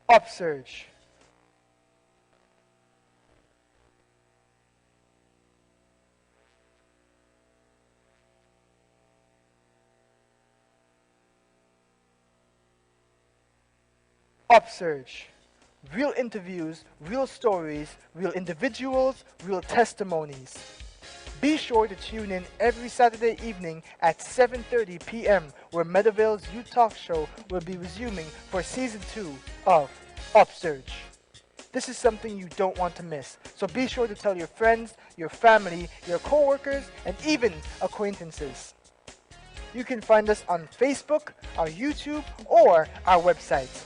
UpSurge. UpSurge. Real interviews, real stories, real individuals, real testimonies. Be sure to tune in every Saturday evening at 7:30 p.m. where Meadowvale's Youth Talk Show will be resuming for Season 2 of UpSurge. This is something you don't want to miss, so be sure to tell your friends, your family, your coworkers, and even acquaintances. You can find us on Facebook, our YouTube, or our website.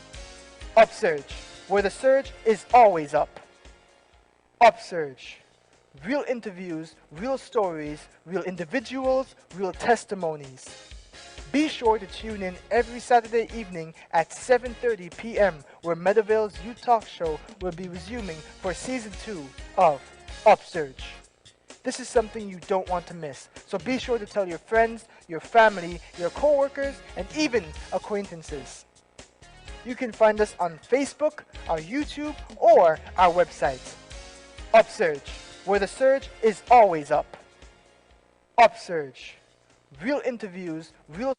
UpSurge, where the surge is always up. UpSurge. Real interviews, real stories, real individuals, real testimonies. Be sure to tune in every Saturday evening at 7:30 p.m. where Meadowvale's Youth Talk Show will be resuming for Season 2 of UpSurge. This is something you don't want to miss, so be sure to tell your friends, your family, your coworkers, and even acquaintances. You can find us on Facebook, our YouTube, or our website. UpSurge, where the surge is always up. UpSurge. Real interviews, real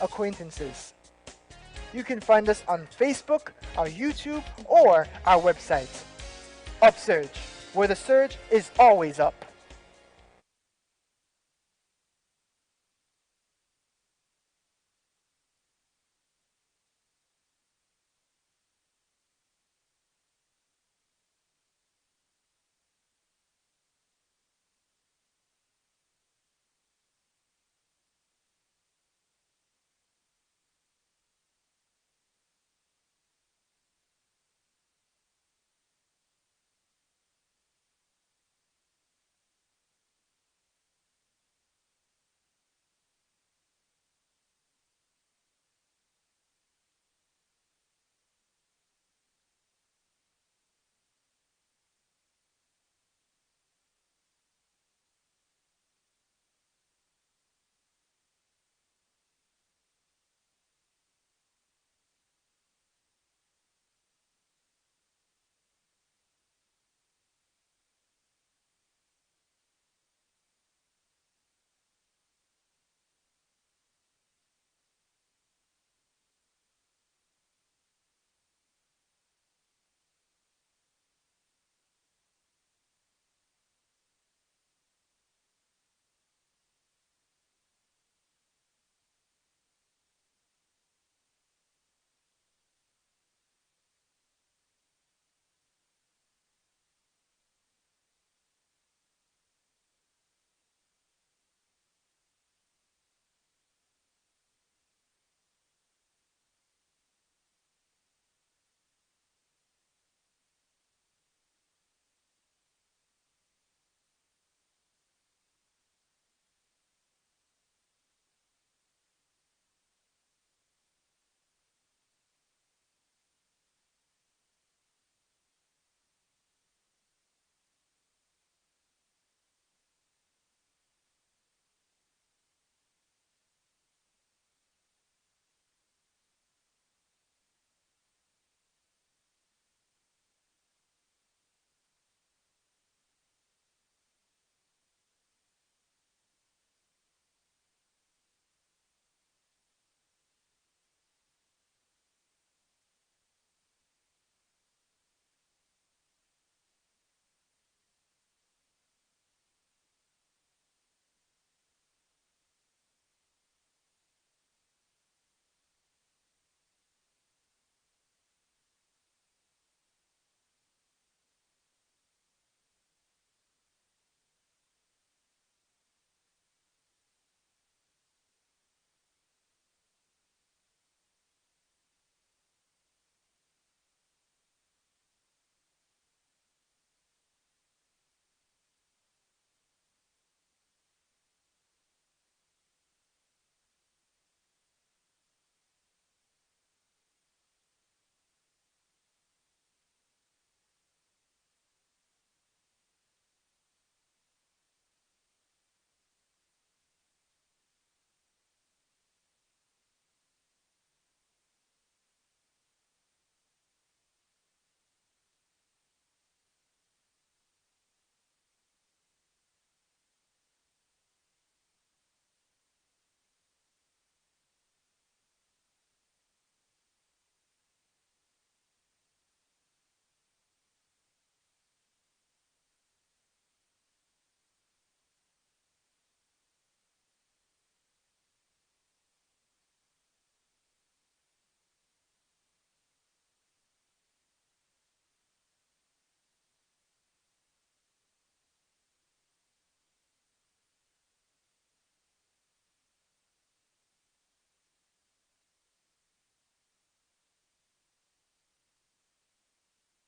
acquaintances. You can find us on Facebook, our YouTube, or our website. UpSurge, where the surge is always up.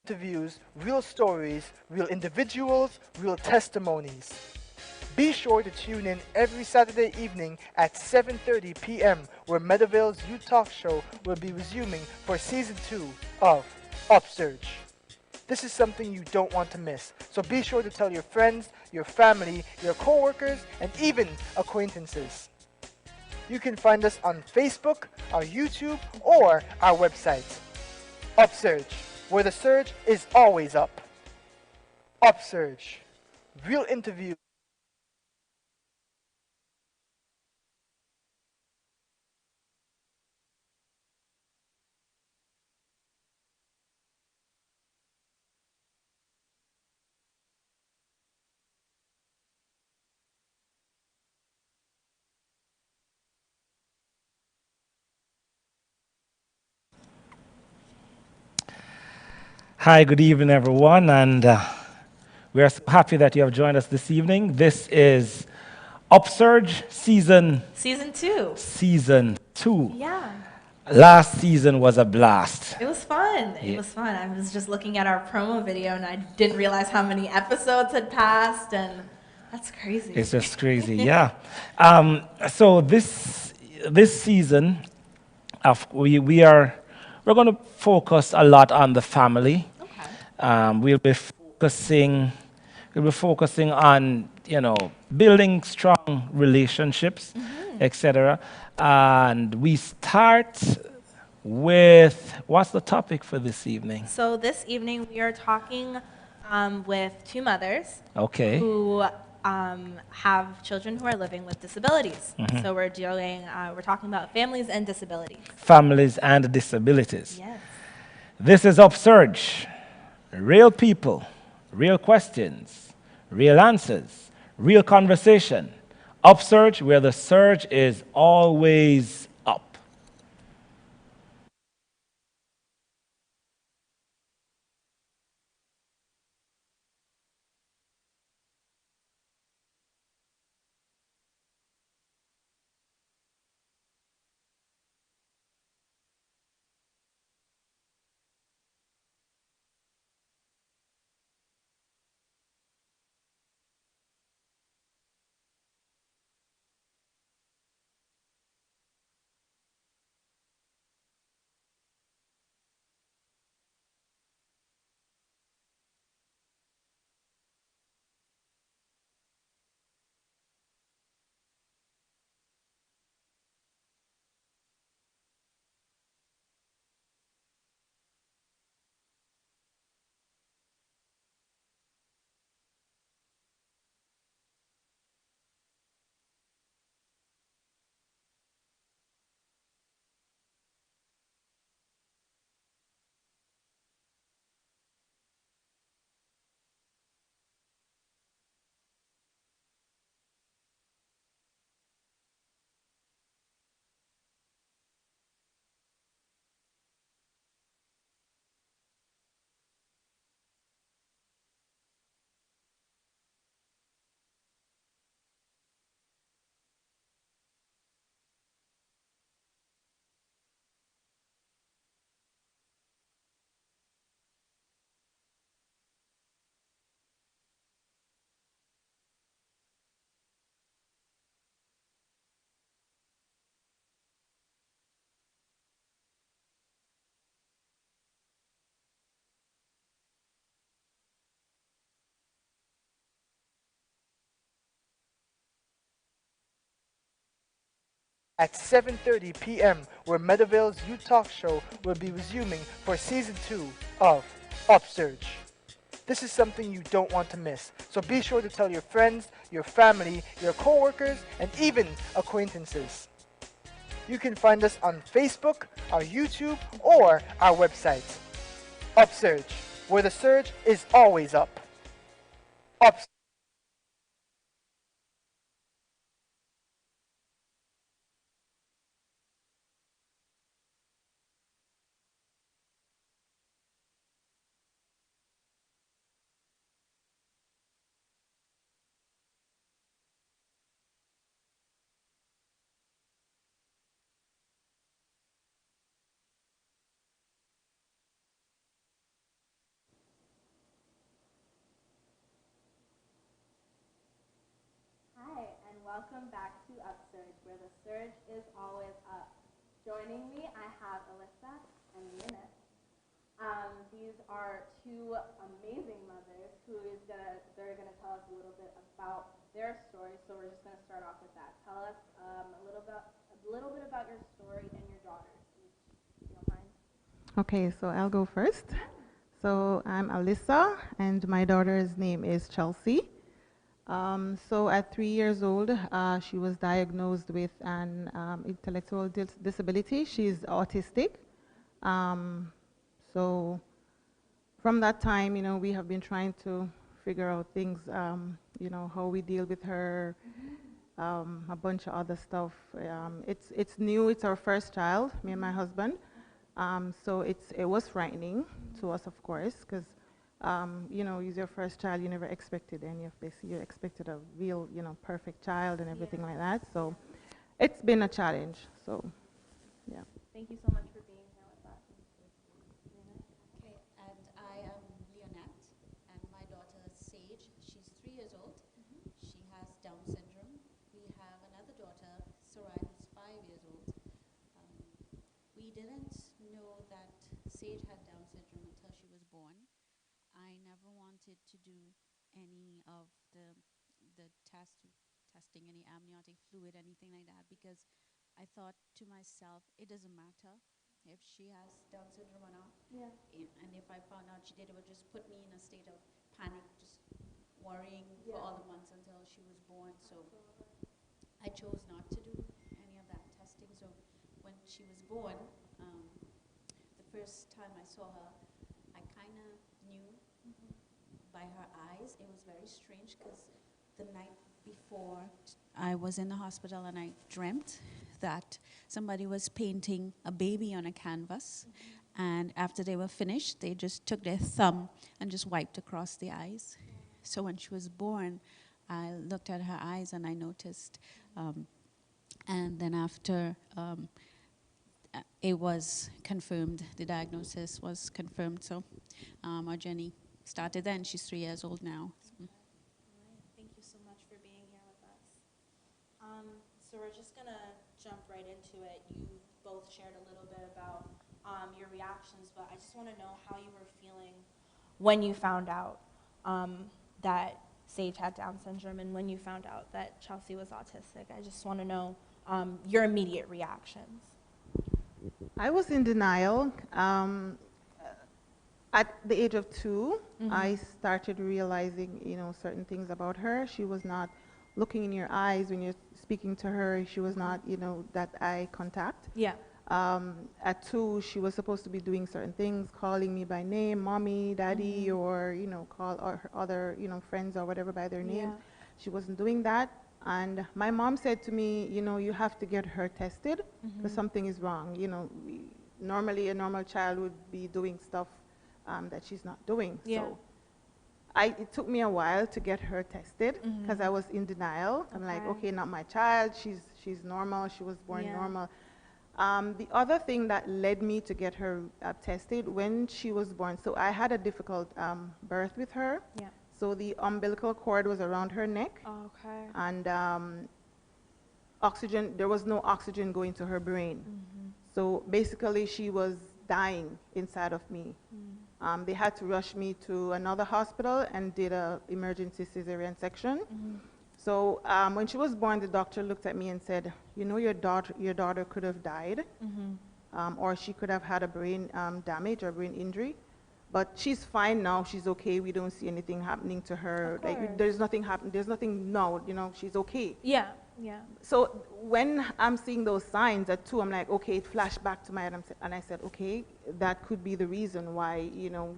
Interviews, real stories, real individuals, real testimonies. Be sure to tune in every Saturday evening at 7:30 p.m. where Meadowvale's Youth Talk Show will be resuming for season 2 of UpSurge. This is something you don't want to miss. So be sure to tell your friends, your family, your coworkers, and even acquaintances. You can find us on Facebook, our YouTube, or our website. UpSurge, where the surge is always up. UpSurge, real interviews. Hi, good evening, everyone, and we are so happy that you have joined us this evening. This is UpSurge Season two. season 2. Yeah. Last season was a blast. It was fun. It Yeah. was fun. I was just looking at our promo video and I didn't realize how many episodes had passed, and that's crazy. It's just crazy, yeah. So this season, we're going to focus a lot on the family. Okay. We'll be focusing on building strong relationships, etc. And we start with what's the topic for this evening? So this evening we are talking with two mothers Okay. who have children who are living with disabilities. So we're talking about families and disabilities. Families and disabilities. Yes. This is UpSurge. Real people, real questions, real answers, real conversation. UpSurge, where the surge is always up. At 7:30 p.m. where Meadowvale's Youth Talk Show will be resuming for season 2 of UpSurge. This is something you don't want to miss. So be sure to tell your friends, your family, your coworkers, and even acquaintances. You can find us on Facebook, our YouTube, or our website. UpSurge, where the surge is always up. UpSurge. welcome back to UpSurge, where the surge is always up. Joining me, I have Alyssa and Leonette. These are two amazing mothers they're gonna tell us a little bit about their story. So we're just gonna start off with that. Tell us a little bit about your story and your daughters, if you don't mind. Okay, so I'll go first. So I'm Alyssa, and my daughter's name is Chelsea. So at 3 years old, she was diagnosed with an intellectual disability. She's autistic. So from that time, we have been trying to figure out things, how we deal with her, a bunch of other stuff. It's new. It's our first child, me and my husband. So it was frightening to us, of course, because it's your first child. You never expected any of this. You expected a real, perfect child and everything like that. So it's been a challenge. So, yeah. Thank you so much for being here with us. Okay, and I am Leonette, and my daughter Sage. She's 3 years old. She has Down syndrome. We have another daughter, Sarai, who's 5 years old. We didn't know that Sage had Down syndrome until she was born. I never wanted to do any of the testing, any amniotic fluid, anything like that, because I thought to myself, it doesn't matter if she has Down syndrome or not. Yeah. And if I found out she did, it would just put me in a state of panic, just worrying for all the months until she was born. So I chose not to do any of that testing. So when she was born, the first time I saw her, I kind of knew by her eyes. It was very strange because the night before I was in the hospital and I dreamt that somebody was painting a baby on a canvas, and after they were finished, they just took their thumb and just wiped across the eyes. So when she was born, I looked at her eyes and I noticed, and then after it was confirmed, the diagnosis was confirmed, so our journey started then. She's 3 years old now. All right. Thank you so much for being here with us. So we're just going to jump right into it. You both shared a little bit about your reactions, but I just want to know how you were feeling when you found out that Sage had Down syndrome and when you found out that Chelsea was autistic. I just want to know your immediate reactions. I was in denial. At the age of 2, I started realizing, certain things about her. She was not looking in your eyes when you're speaking to her. She was not, that eye contact. Yeah. At 2, she was supposed to be doing certain things, calling me by name, mommy, daddy, or, call her other, friends or whatever by their name. Yeah. She wasn't doing that. And my mom said to me, you have to get her tested because something is wrong. Normally a normal child would be doing stuff that she's not doing. Yeah. So it took me a while to get her tested because I was in denial. I'm like, okay, not my child. She's normal. She was born normal. The other thing that led me to get her tested when she was born, so I had a difficult birth with her. Yeah. So the umbilical cord was around her neck. Okay. And there was no oxygen going to her brain. So basically she was dying inside of me. They had to rush me to another hospital and did an emergency cesarean section. So when she was born, the doctor looked at me and said, your daughter could have died, or she could have had a brain damage or brain injury. But she's fine now. She's okay. We don't see anything happening to her. Like, there's nothing happening. There's nothing now. She's okay. Yeah. Yeah. So when I'm seeing those signs at 2, I'm like, okay, it flashed back to my head, and I said, okay, that could be the reason why,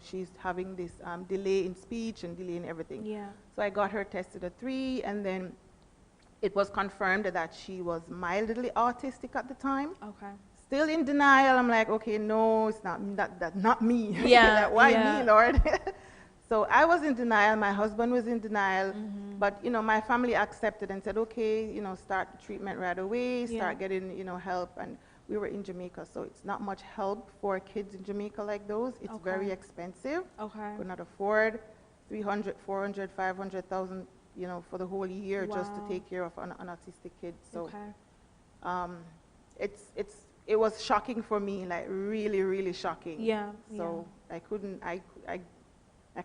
she's having this delay in speech and delay in everything. Yeah. So I got her tested at 3, and then it was confirmed that she was mildly autistic at the time. Okay. Still in denial. I'm like, okay, no, it's not not me. Yeah. Why me, Lord? So I was in denial. My husband was in denial. But my family accepted and said, okay, start the treatment right away. Start getting help. And we were in Jamaica, so it's not much help for kids in Jamaica like those. It's very expensive. Okay. Could not afford $300,000, $400,000, $500,000 for the whole year just to Wow. take care of an autistic kid. So Okay. it was shocking for me, like really, really shocking. Yeah. So I couldn't, I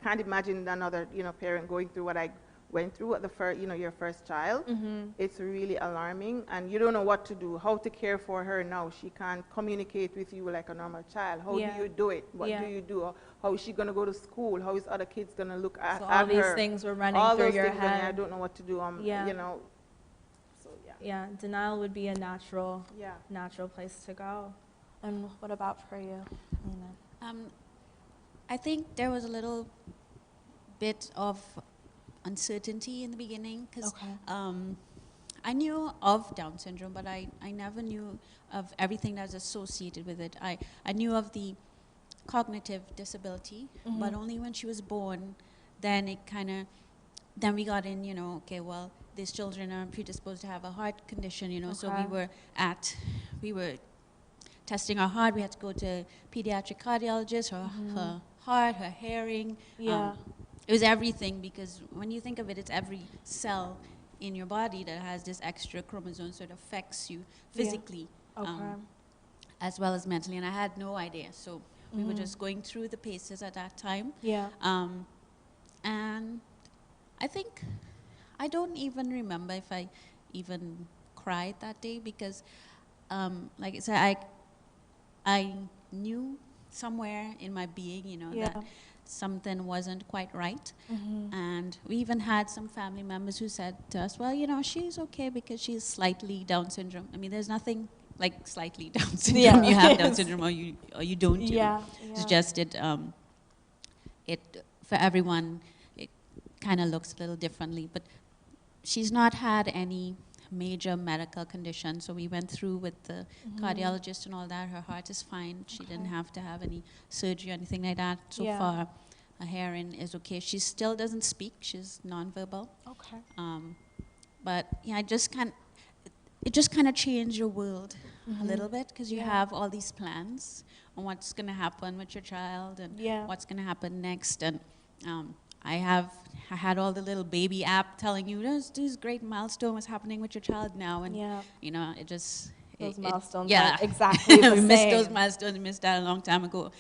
can't imagine another, parent going through what I went through at the first, your first child. Mm-hmm. It's really alarming, and you don't know what to do, how to care for her now. She can't communicate with you like a normal child. How Yeah. do you do it? What Yeah. do you do? How is she going to go to school? How is other kids going to look at, So at all these her? things were running All through those your things, and I head. don't know what to do. Yeah. So yeah. Yeah, denial would be a natural Yeah. place to go. And what about for you, Nina? I think there was a little bit of uncertainty in the beginning because Okay. I knew of Down syndrome, but I never knew of everything that's associated with it. I knew of the cognitive disability, but only when she was born, then then we got in, okay, well, these children are predisposed to have a heart condition, so Okay. we were testing our heart. We had to go to pediatric cardiologist, her heart, her hearing. Yeah. It was everything, because when you think of it, it's every cell in your body that has this extra chromosome, so it affects you physically Okay. as well as mentally. And I had no idea, so we were just going through the paces at that time. Yeah. And I don't even remember if I even cried that day, because like I said, I knew somewhere in my being, that something wasn't quite right. And we even had some family members who said to us, well, she's okay because she's slightly Down syndrome. I mean, there's nothing like slightly Down syndrome. You have Down syndrome or you don't. Yeah. It's just it for everyone, it kind of looks a little differently. But she's not had any major medical condition, so we went through with the cardiologist and all that. Her heart is fine. She didn't have to have any surgery or anything like that so far. Her hearing is okay. She still doesn't speak. She's nonverbal. Okay. But yeah, it just kind of changed your world a little bit, because you have all these plans on what's going to happen with your child and what's going to happen next. And I had all the little baby app telling you this great milestone was happening with your child now, and it just Those milestones yeah, aren't exactly the we same. missed those milestones. We missed that a long time ago.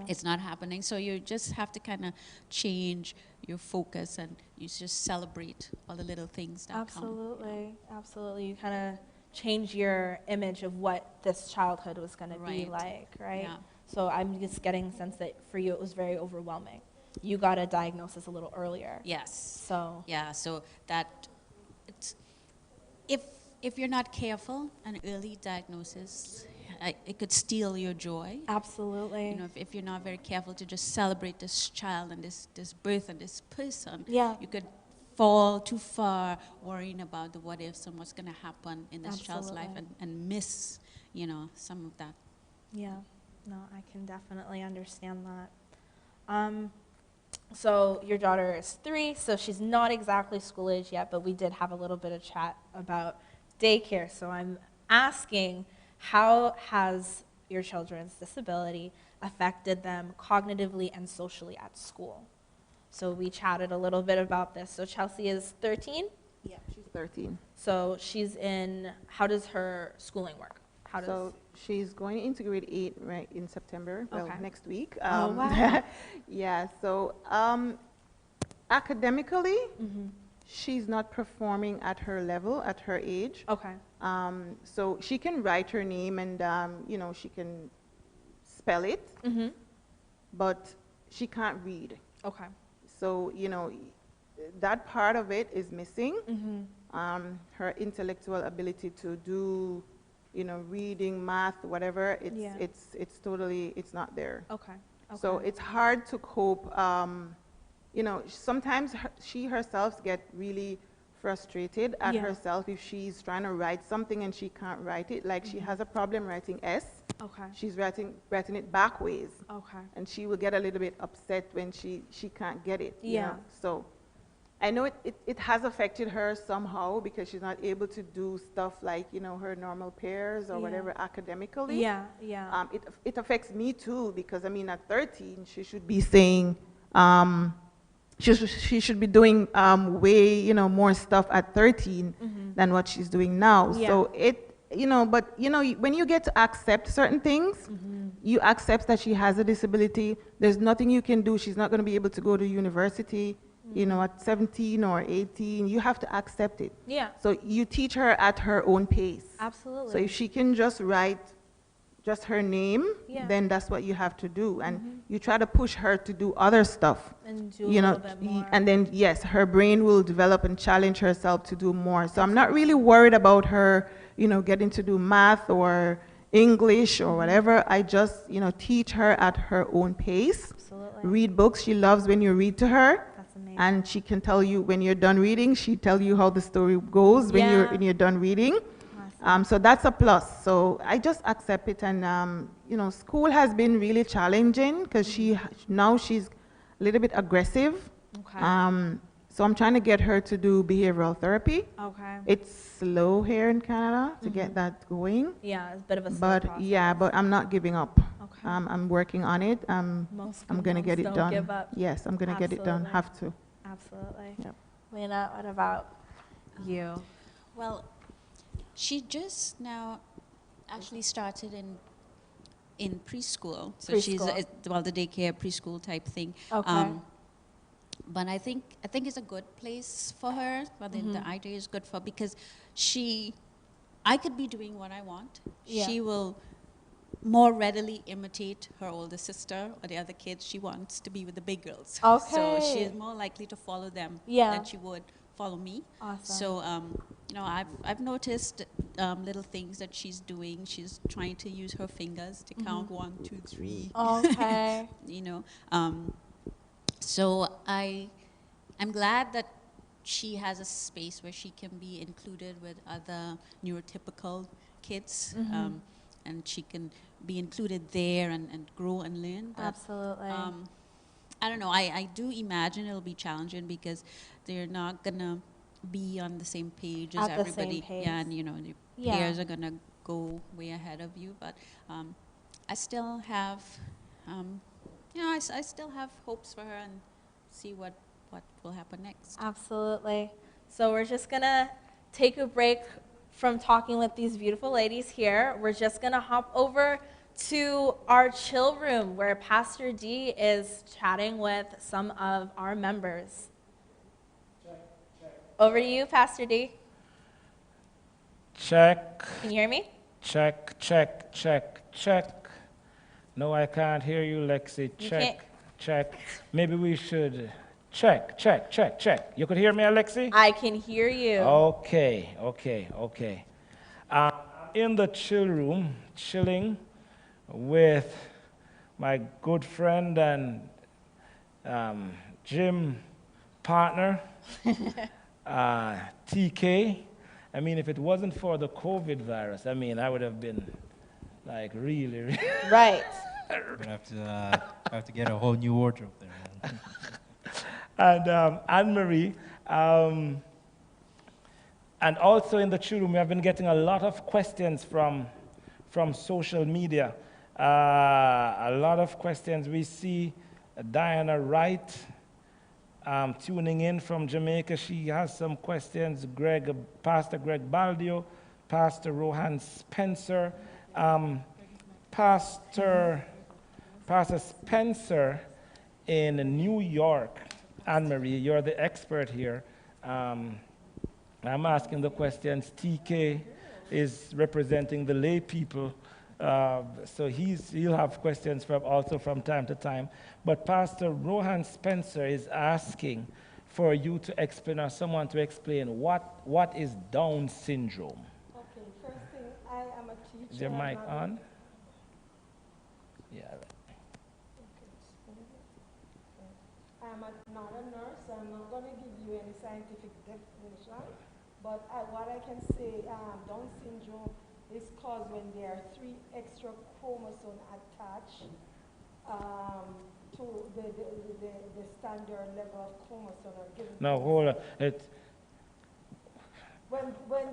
It's not happening, so you just have to kind of change your focus, and you just celebrate all the little things that Absolutely. You kind of change your image of what this childhood was going to be like, right? Yeah. So I'm just getting a sense that for you it was very overwhelming. You got a diagnosis a little earlier. Yes. So that it's, if you're not careful, an early diagnosis, it could steal your joy. absolutely. If you're not very careful to just celebrate this child and this birth and this person, you could fall too far worrying about the what ifs and what's going to happen in this child's life, and miss, some of that. Yeah. No, I can definitely understand that. So your daughter is 3, so she's not exactly school age yet, but we did have a little bit of chat about daycare. So I'm asking, how has your children's disability affected them cognitively and socially at school? So we chatted a little bit about this. So Chelsea is 13? Yeah, she's 13. So how does her schooling work? So she's going into grade 8 right in September, next week. Wow. Yeah, so academically, she's not performing at her level, at her age. Okay. So she can write her name and, she can spell it, but she can't read. Okay. So, that part of it is missing. Her intellectual ability to do, reading, math, whatever, it's totally, it's not there. Okay. So it's hard to cope. Sometimes she herself get really frustrated at herself if she's trying to write something and she can't write it. Like she has a problem writing S. Okay. She's writing it backwards. Okay. And she will get a little bit upset when she can't get it. Yeah. So I know it has affected her somehow, because she's not able to do stuff like, her normal pairs or whatever academically. Yeah, yeah. It affects me too, because at 13, she should be saying, she should be doing way, more stuff at 13 than what she's doing now. Yeah. So but when you get to accept certain things, you accept that she has a disability. There's nothing you can do. She's not going to be able to go to university, at 17 or 18. You have to accept it. Yeah. So you teach her at her own pace. Absolutely. So if she can just write just her name, Yeah. then that's what you have to do. And you try to push her to do other stuff. And do a little bit more. And then, yes, her brain will develop and challenge herself to do more. So I'm not really worried about her, getting to do math or English or whatever. I just, teach her at her own pace. Absolutely. Read books. She loves when you read to her. That's amazing. And she can tell you when you're done reading. She tell you how the story goes when you're done reading. So that's a plus. So I just accept it. And, school has been really challenging because she's a little bit aggressive. Okay. So I'm trying to get her to do behavioral therapy. Okay. It's slow here in Canada to get that going. Yeah, it's a bit of a slow But process. but I'm not giving up. Okay. I'm working on it. Most I'm going to get it don't done. give up. Yes, I'm going to get it done. Absolutely. Have to. Absolutely. Yep. Lena, what about you? Well, she just now actually started in preschool. So she's Preschool. the daycare preschool type thing. Okay. But I think it's a good place for her. Well, the idea is good for because I could be doing what I want. Yeah. She will more readily imitate her older sister or the other kids. She wants to be with the big girls. Okay. So she is more likely to follow them than she would follow me. Awesome. So I've noticed little things that she's doing. She's trying to use her fingers to count 1, 2, 3. Okay. So I'm glad that she has a space where she can be included with other neurotypical kids, and she can be included there and grow and learn. But, Absolutely. I don't know. I do imagine it'll be challenging because they're not gonna be on the same page as At the same everybody. pace. Yeah, and the peers are gonna go way ahead of you. But I still have, I still have hopes for her and see what will happen next. Absolutely. So we're just going to take a break from talking with these beautiful ladies here. We're just going to hop over to our chill room where Pastor D is chatting with some of our members. Over to you, Pastor D. Check, Can you hear me? check, check, check, check. No, I can't hear you, Lexi. You Check, can't- check. Maybe we should check, check, check, check. You could hear me, Alexi? I can hear you. Okay. I'm in the chill room, chilling with my good friend and gym partner, TK. I mean, if it wasn't for the COVID virus, I would have been like really. Right. We're gonna have to get a whole new wardrobe there, man. And Anne-Marie. And also in the chill room, we have been getting a lot of questions from social media. A lot of questions. We see Diana Wright tuning in from Jamaica. She has some questions. Pastor Greg Baldio, Pastor Rohan Spencer, Pastor Spencer in New York. Anne-Marie, you're the expert here. I'm asking the questions. TK is representing the lay people, so he'll have questions also from time to time. But Pastor Rohan Spencer is asking for you to explain, or someone to explain, what is Down syndrome? Okay, first thing, I am a teacher. Is your mic on? Yeah. I'm not a nurse, so I'm not going to give you any scientific definition. But what I can say, Down syndrome is caused when there are 3 extra chromosomes attached to the standard level of chromosome or given. No, hold on. When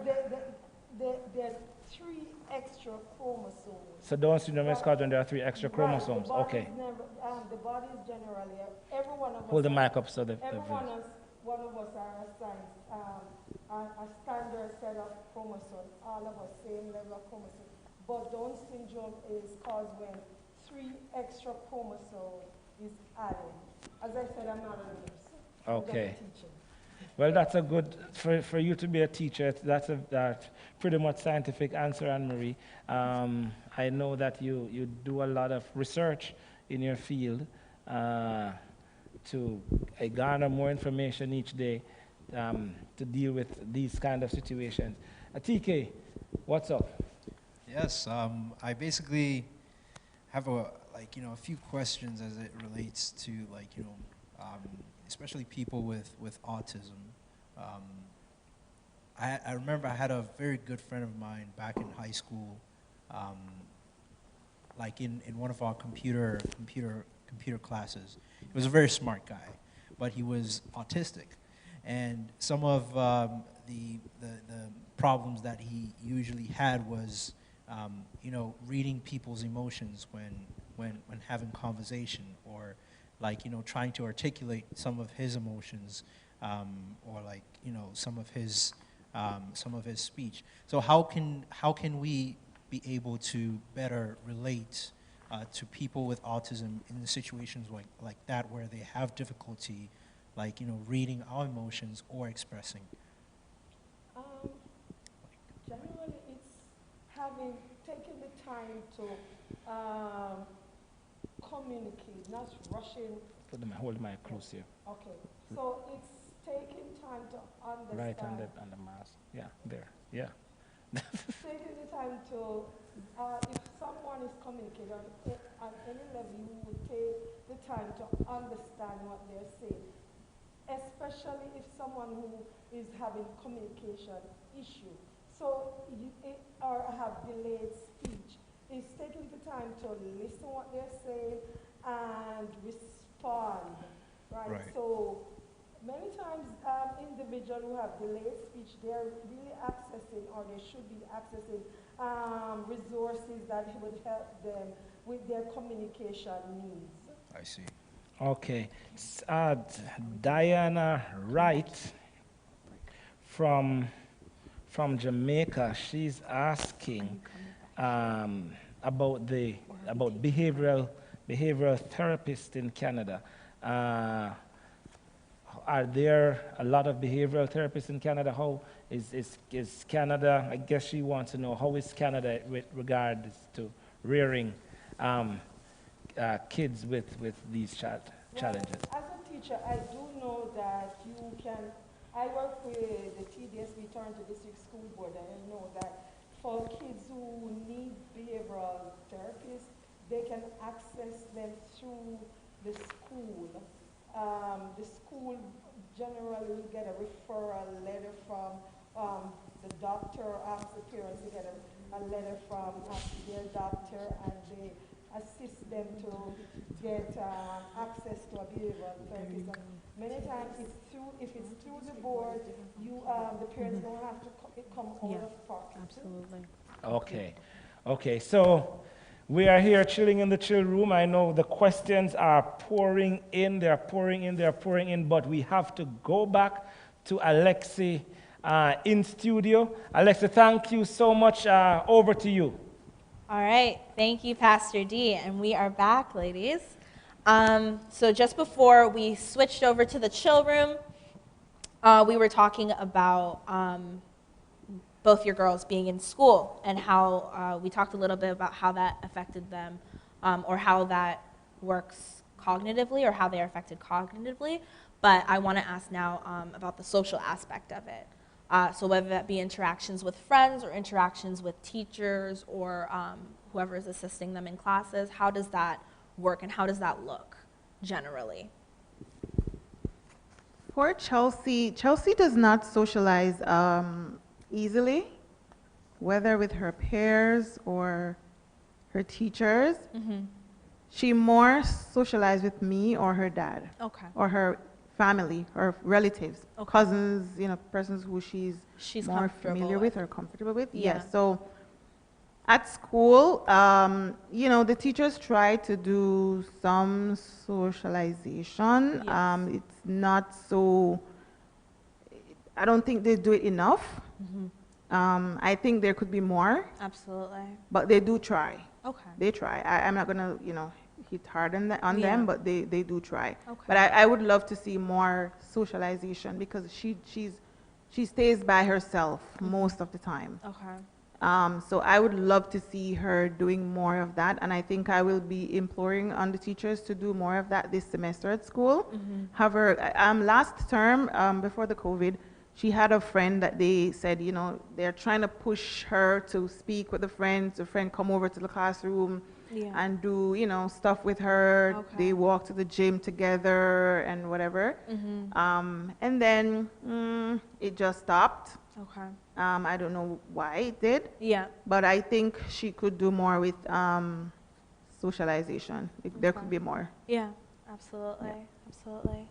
there's 3 extra chromosomes. So Down syndrome is caused when there are 3 extra chromosomes. Right, Okay. the body is generally, every one of us. Hold the mic up so every one of us are assigned a standard set of chromosomes. All of us same level of chromosomes. But Down syndrome is caused when 3 extra chromosomes is added. As I said, I'm not a nurse. Okay. I'm just a teacher. Well, that's a good, for you to be a teacher, that's pretty much scientific answer, Anne-Marie. I know that you do a lot of research in your field to garner more information each day to deal with these kind of situations. TK, what's up? Yes, I basically have a few questions as it relates to especially people with autism. I remember I had a very good friend of mine back in high school, in one of our computer classes. He was a very smart guy, but he was autistic, and some of the problems that he usually had was reading people's emotions when having conversation, or trying to articulate some of his emotions, or some of his speech. So how can we be able to better relate to people with autism in situations like that, where they have difficulty reading our emotions or expressing? Generally, it's taking the time to communicate, not rushing. Hold my close here. Okay, so it's taking time to understand. Right on the mask. Yeah, there. Yeah. Taking the time to, if someone is communicating at any level, you would take the time to understand what they're saying, especially if someone who is having communication issue. So or have delayed speech. It's taking the time to listen what they're saying and respond, right? So many times individuals who have delayed speech, they're really accessing, or they should be accessing resources that would help them with their communication needs. I see. Okay. Diana Wright from Jamaica, she's asking about behavioral therapists in Canada. Are there a lot of behavioral therapists in Canada? How is Canada, I guess she wants to know, how is Canada with regards to rearing kids with these challenges? As a teacher, I do know that I work with the TDSB, Toronto District School Board, and I know that for kids who need behavioral therapists, they can access them through the school. The school generally will get a referral letter from the doctor, asks the parents to get a letter from their doctor, and they assist them to get access to a behavioral therapist. And many times if it's through the board, the parents don't have to come out of pocket. Absolutely. Okay, so we are here chilling in the chill room. I know the questions are pouring in, but we have to go back to Alexi in studio. Alexi, thank you so much. Over to you. All right, thank you, Pastor D, and we are back, ladies. So just before we switched over to the chill room, we were talking about both your girls being in school, and how we talked a little bit about how that affected them, or how that works cognitively, or how they are affected cognitively. But I want to ask now about the social aspect of it. So whether that be interactions with friends or interactions with teachers or whoever is assisting them in classes, how does that work and how does that look generally? For Chelsea does not socialize easily, whether with her peers or her teachers. Mm-hmm. She more socialized with me or her dad. Okay. Or her family or relatives, Okay. cousins, persons who she's more comfortable familiar with or comfortable with. Yeah. Yes. So At school, the teachers try to do some socialization. Yes. It's not so, I don't think they do it enough. I think there could be more, Absolutely. but they do try. Okay. They try. I'm not gonna, hit hard on Yeah. them, but they do try. Okay. But I would love to see more socialization because she stays by herself most of the time. Okay. So I would love to see her doing more of that, and I think I will be imploring on the teachers to do more of that this semester at school. However, last term, before the COVID, she had a friend that they said, they're trying to push her to speak with the friends. The friend come over to the classroom Yeah. and do, stuff with her. Okay. They walk to the gym together and whatever. And then it just stopped. Okay. I don't know why it did, Yeah. but I think she could do more with socialization. There could be more. Yeah. Absolutely. Absolutely.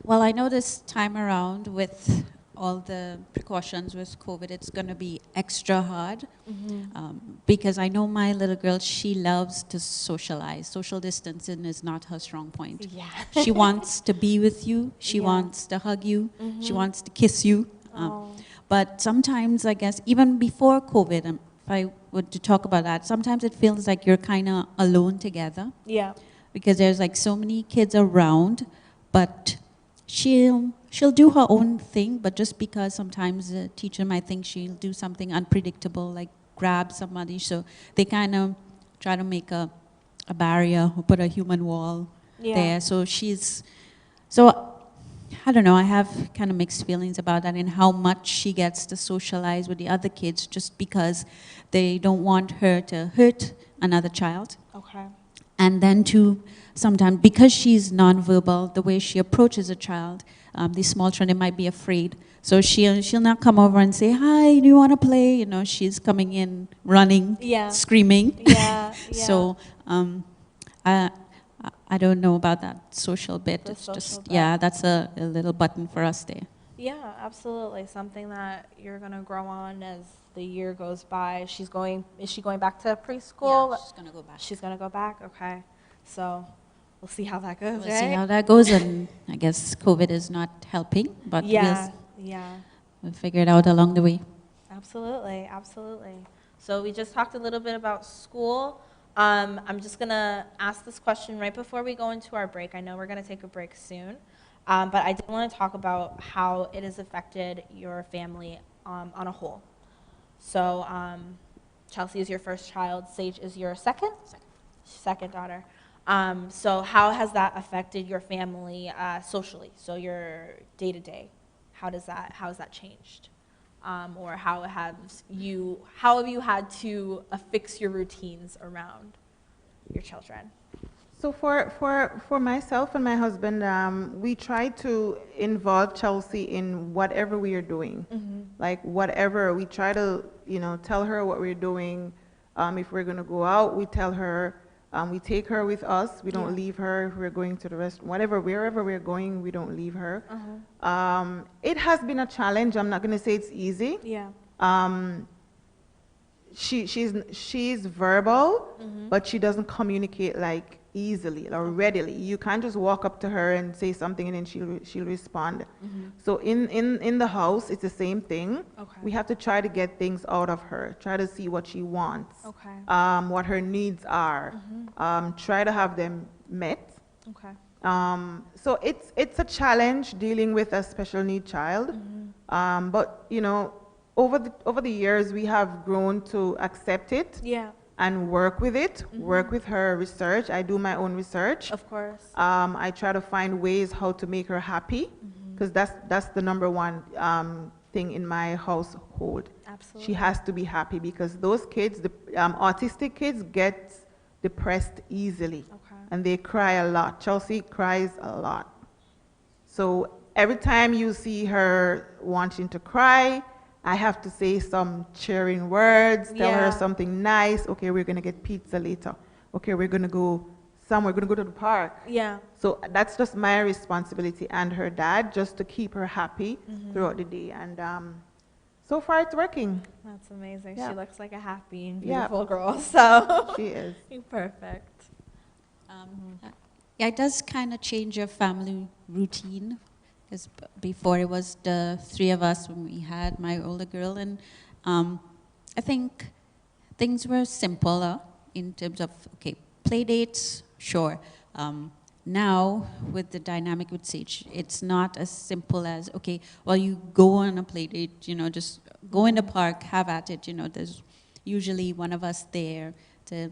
Well, I know this time around with all the precautions with COVID, it's going to be extra hard because I know my little girl, she loves to socialize. Social distancing is not her strong point. Yeah. She wants to be with you. She Yeah. wants to hug you. She wants to kiss you. Oh. But sometimes, I guess, even before COVID, if I were to talk about that, sometimes it feels like you're kind of alone together Yeah. because there's like so many kids around, but she'll do her own thing, but just because sometimes the teacher might think she'll do something unpredictable, like grab somebody, so they kind of try to make a barrier or put a human wall Yeah. there. So I don't know, I have kind of mixed feelings about that and how much she gets to socialize with the other kids just because they don't want her to hurt another child. Okay. And then too, sometimes, because she's nonverbal, the way she approaches a child, the small children might be afraid. So she'll not come over and say, "Hi, do you want to play?" She's coming in, running, Yeah. screaming. Yeah. Yeah. So I don't know about that social bit. The It's social just, bit. yeah, that's a little button for us there. Yeah, absolutely. Something that you're gonna grow on as the year goes by. Is she going back to preschool? Yeah, she's going to go back. She's gonna go back. Okay. So we'll see how that goes. We'll right? see how that goes, and I guess COVID is not helping, but Yeah. Yeah. we'll figure it out along the way. Absolutely, absolutely. So we just talked a little bit about school. I'm just gonna ask this question right before we go into our break. I know we're gonna take a break soon, but I did want to talk about how it has affected your family on a whole. So Chelsea is your first child. Sage is your second? Second daughter. So how has that affected your family socially? So your day-to-day, how has that changed? Or how have you had to fix your routines around your children? So for myself and my husband, we try to involve Chelsea in whatever we are doing. Like whatever, we try to, tell her what we're doing. If we're going to go out, we tell her. We take her with us. We don't leave her. If we're going to the restaurant, wherever we're going, we don't leave her. It has been a challenge. I'm not going to say it's easy. Yeah. She's verbal, but she doesn't communicate like easily or readily. You can't just walk up to her and say something and then she'll respond. So in the house, it's the same thing. Okay. We have to try to get things out of her, try to see what she wants, Okay. what her needs are, try to have them met. Okay. So it's a challenge dealing with a special need child, but over the years we have grown to accept it Yeah. and work with it, work with her research. I do my own research. Of course. I try to find ways how to make her happy, because that's the number one thing in my household. Absolutely. She has to be happy because those kids, the autistic kids, get depressed easily. Okay. And they cry a lot. Chelsea cries a lot. So every time you see her wanting to cry, I have to say some cheering words, tell Yeah. her something nice. Okay, we're going to get pizza later. Okay, we're going to go somewhere. We're going to go to the park. Yeah. So that's just my responsibility and her dad, just to keep her happy throughout the day. And so So far, it's working. That's amazing. Yeah. She looks like a happy and Yeah. beautiful girl. So She is. perfect. Yeah, it does kind of change your family routine. Because before it was the three of us when we had my older girl, and I think things were simpler in terms of, okay, play dates, sure. Now, with the dynamic with Sage, it's not as simple as, okay, well, you go on a play date, just go in the park, have at it, there's usually one of us there to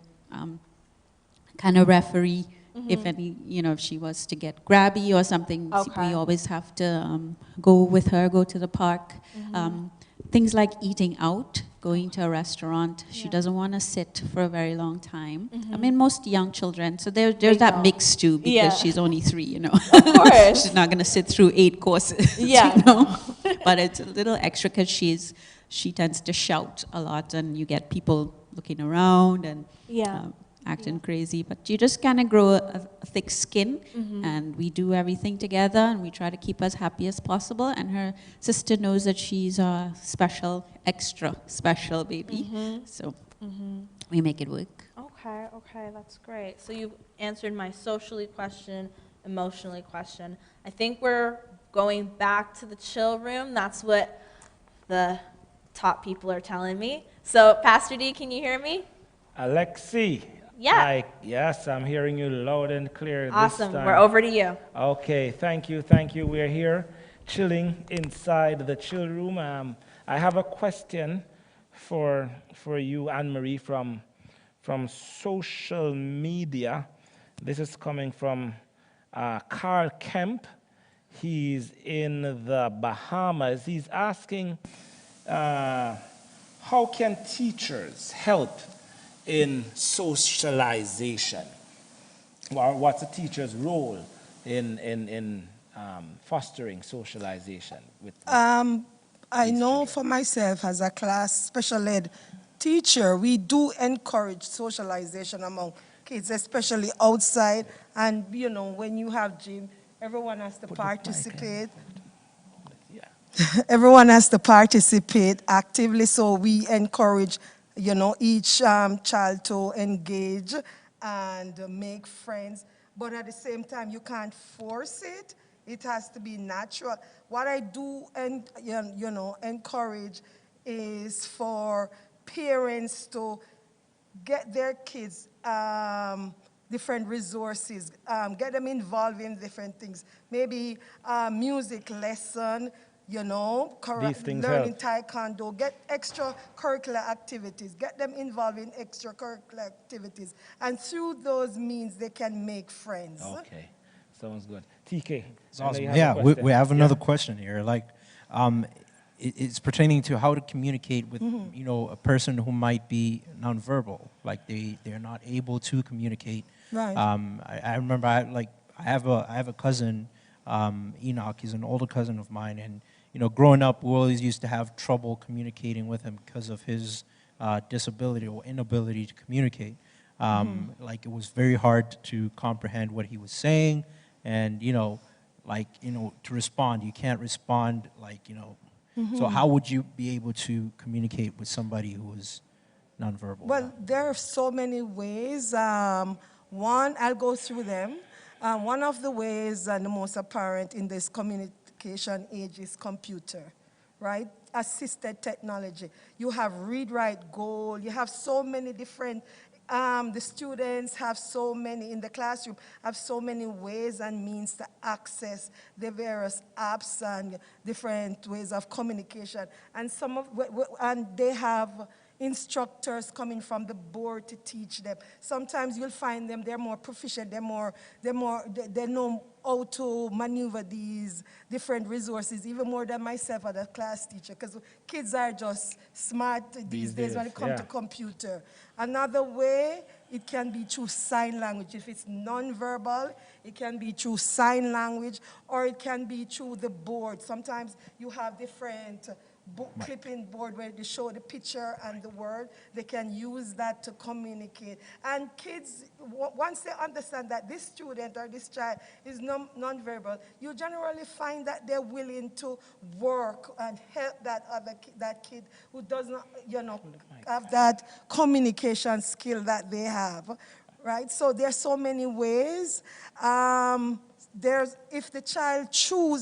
kind of referee if any, if she was to get grabby or something. Okay. We always have to go with her, go to the park. Things like eating out, going to a restaurant. She doesn't want to sit for a very long time. I mean, most young children, so there's that don't. mix too, because Yeah. she's only 3, Of course. She's not going to sit through 8 courses, Yeah. But it's a little extra because she tends to shout a lot, and you get people looking around and Yeah. acting crazy. But you just kind of grow a thick skin, and we do everything together, and we try to keep as happy as possible. And her sister knows that she's a special, extra special baby, so we make it work. Okay, that's great. So you've answered my socially question, emotionally question. I think we're going back to the chill room. That's what the top people are telling me. So, Pastor D, can you hear me? Alexi. Yeah. Yes, I'm hearing you loud and clear. Awesome. This time. We're over to you. Okay, thank you. We're here chilling inside the chill room. I have a question for you, Anne-Marie, from social media. This is coming from Carl Kemp. He's in the Bahamas. He's asking, how can teachers help in socialization? Or what's a teacher's role in fostering socialization with I these know children? for myself as a class special ed teacher, we do encourage socialization among kids, especially outside. And, when you have gym, everyone has to participate. Yeah. Everyone has to participate actively, so we encourage, each child to engage and make friends. But at the same time, you can't force it. It has to be natural. What I do and encourage is for parents to get their kids different resources, get them involved in different things. Maybe music lesson, These things learning help. taekwondo, get extracurricular activities, get them involved in extracurricular activities. And through those means, they can make friends. Okay, sounds good. TK. It's I know awesome. you have a Yeah, question. we have another question here. Like, it's pertaining to how to communicate with, a person who might be nonverbal. Like they're not able to communicate. Right. I remember I have a cousin, Enoch. He's an older cousin of mine, and growing up, we always used to have trouble communicating with him because of his disability or inability to communicate. Like it was very hard to comprehend what he was saying, and to respond. You can't respond So how would you be able to communicate with somebody who is nonverbal? Well, there are so many ways. One, I'll go through them. One of the ways and the most apparent in this communication age is computer, right? Assisted technology. You have read, write, goal. You have so many different, the students have so many, in the classroom, have so many ways and means to access the various apps and different ways of communication. And and they have instructors coming from the board to teach them. Sometimes you'll find them, they're more proficient, they know how to maneuver these different resources, even more than myself as a class teacher, because kids are just smart these days when it comes to computer. Another way, it can be through sign language. If it's nonverbal, it can be through sign language, or it can be through the board. Sometimes you have different clipping board where they show the picture and the word. They can use that to communicate. And kids, once they understand that this student or this child is nonverbal, you generally find that they're willing to work and help that kid who does not, have that communication skill that they have, right? So there's so many ways. If the child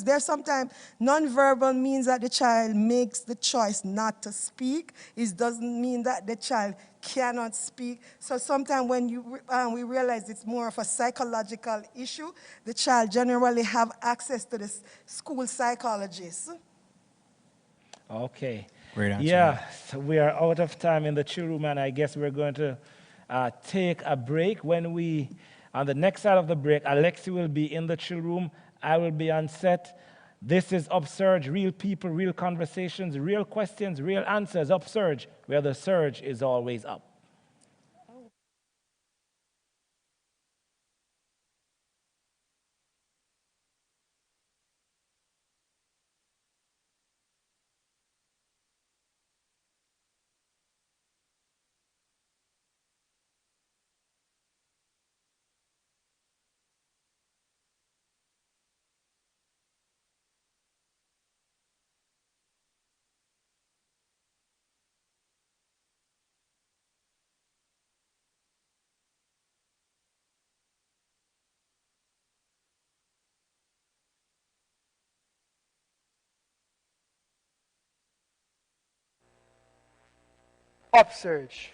there's sometimes nonverbal means that the child makes the choice not to speak. It doesn't mean that the child cannot speak. So sometimes when we realize it's more of a psychological issue, the child generally have access to the school psychologist. Okay. Great answer. Yeah, so we are out of time in the chill room, and I guess we're going to take a break. On the next side of the break, Alexi will be in the chill room. I will be on set. This is UpSurge, real people, real conversations, real questions, real answers. UpSurge, where the surge is always up. UpSurge.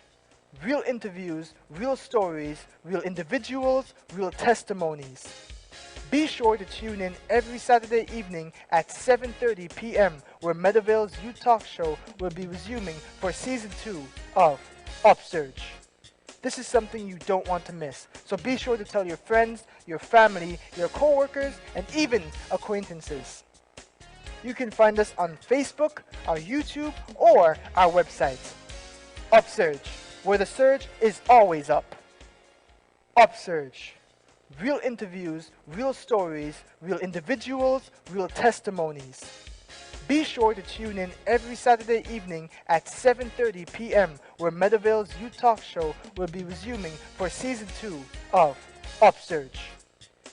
Real interviews, real stories, real individuals, real testimonies. Be sure to tune in every Saturday evening at 7:30 p.m. where Meadowvale's Youth Talk Show will be resuming for Season 2 of UpSurge. This is something you don't want to miss, so be sure to tell your friends, your family, your coworkers, and even acquaintances. You can find us on Facebook, our YouTube, or our website. UpSurge, where the surge is always up. UpSurge. Real interviews, real stories, real individuals, real testimonies. Be sure to tune in every Saturday evening at 7:30 p.m. where Meadowvale's Youth Talk Show will be resuming for Season 2 of UpSurge.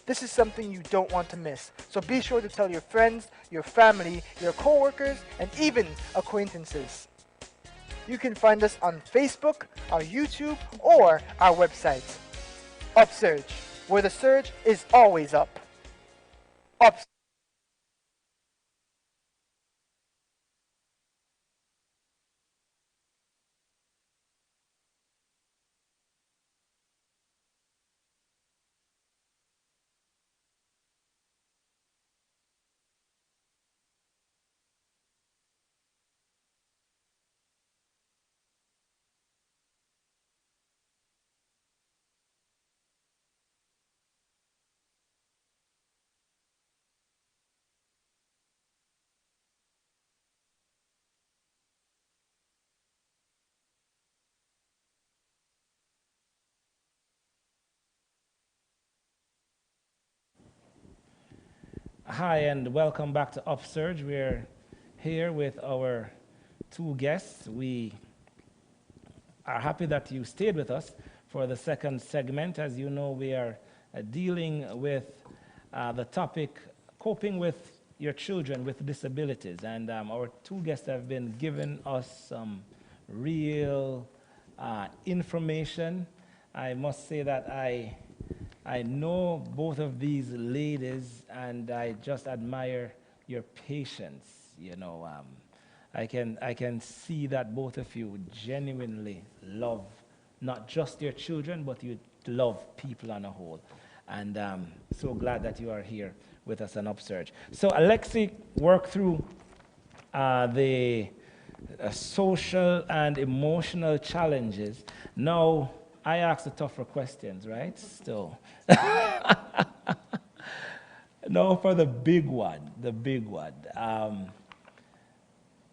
This is something you don't want to miss, so be sure to tell your friends, your family, your coworkers, and even acquaintances. You can find us on Facebook, our YouTube, or our website. UpSurge, where the surge is always up. UpSurge. Hi, and welcome back to UpSurge. We're here with our two guests. We are happy that you stayed with us for the second segment. As you know, we are dealing with the topic, coping with your children with disabilities. And our two guests have been giving us some real information. I must say that I know both of these ladies, and I just admire your patience. I can see that both of you genuinely love not just your children, but you love people on a whole. And so glad that you are here with us on UpSurge. So Alexi worked through the social and emotional challenges. Now, I ask the tougher questions, right? Still. Now for the big one,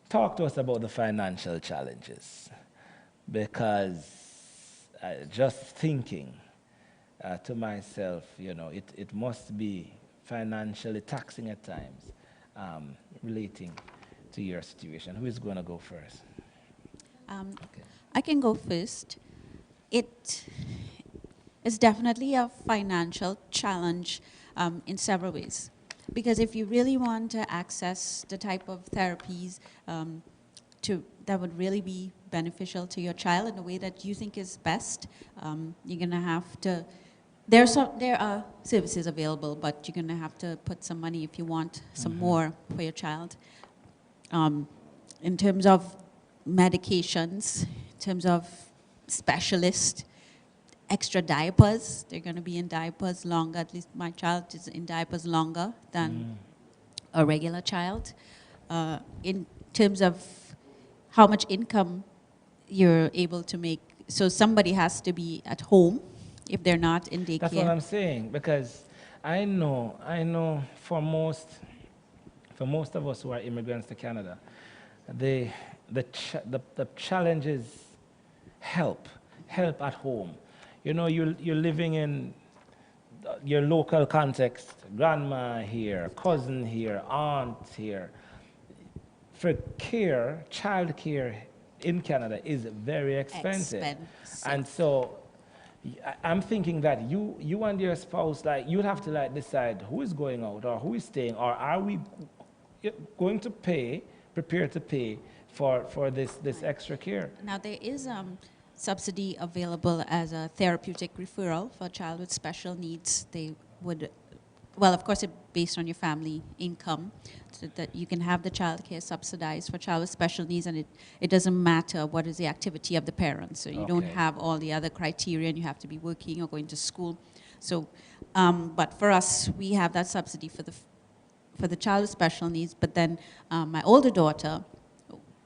talk to us about the financial challenges, because just thinking to myself, it must be financially taxing at times, relating to to your situation? Who is going to go first? I can go first. It is definitely a financial challenge in several ways. Because if you really want to access the type of therapies that would really be beneficial to your child in the way that you think is best, you're going to have to, there are services available, but you're going to have to put some money if you want some more for your child. In terms of medications, in terms of specialists, extra diapers. They're going to be in diapers longer. At least my child is in diapers longer than a regular child. In terms of how much income you're able to make, so somebody has to be at home if they're not in daycare. That's what I'm saying, because I know for most of us who are immigrants to Canada, the challenge is help at home. You know, you're living in your local context, grandma here, cousin here, aunt here. For care, child care in Canada is very expensive. And so I'm thinking that you and your spouse, like, you'd have to like decide who is going out or who is staying, or are we going to prepare to pay for this extra care? Now there is subsidy available as a therapeutic referral for a child with special needs. They would, well, of course, it's based on your family income, so that you can have the child care subsidized for child with special needs, and it doesn't matter what is the activity of the parents. So you don't have all the other criteria, and you have to be working or going to school. So, but for us, we have that subsidy for the child with special needs. But then my older daughter,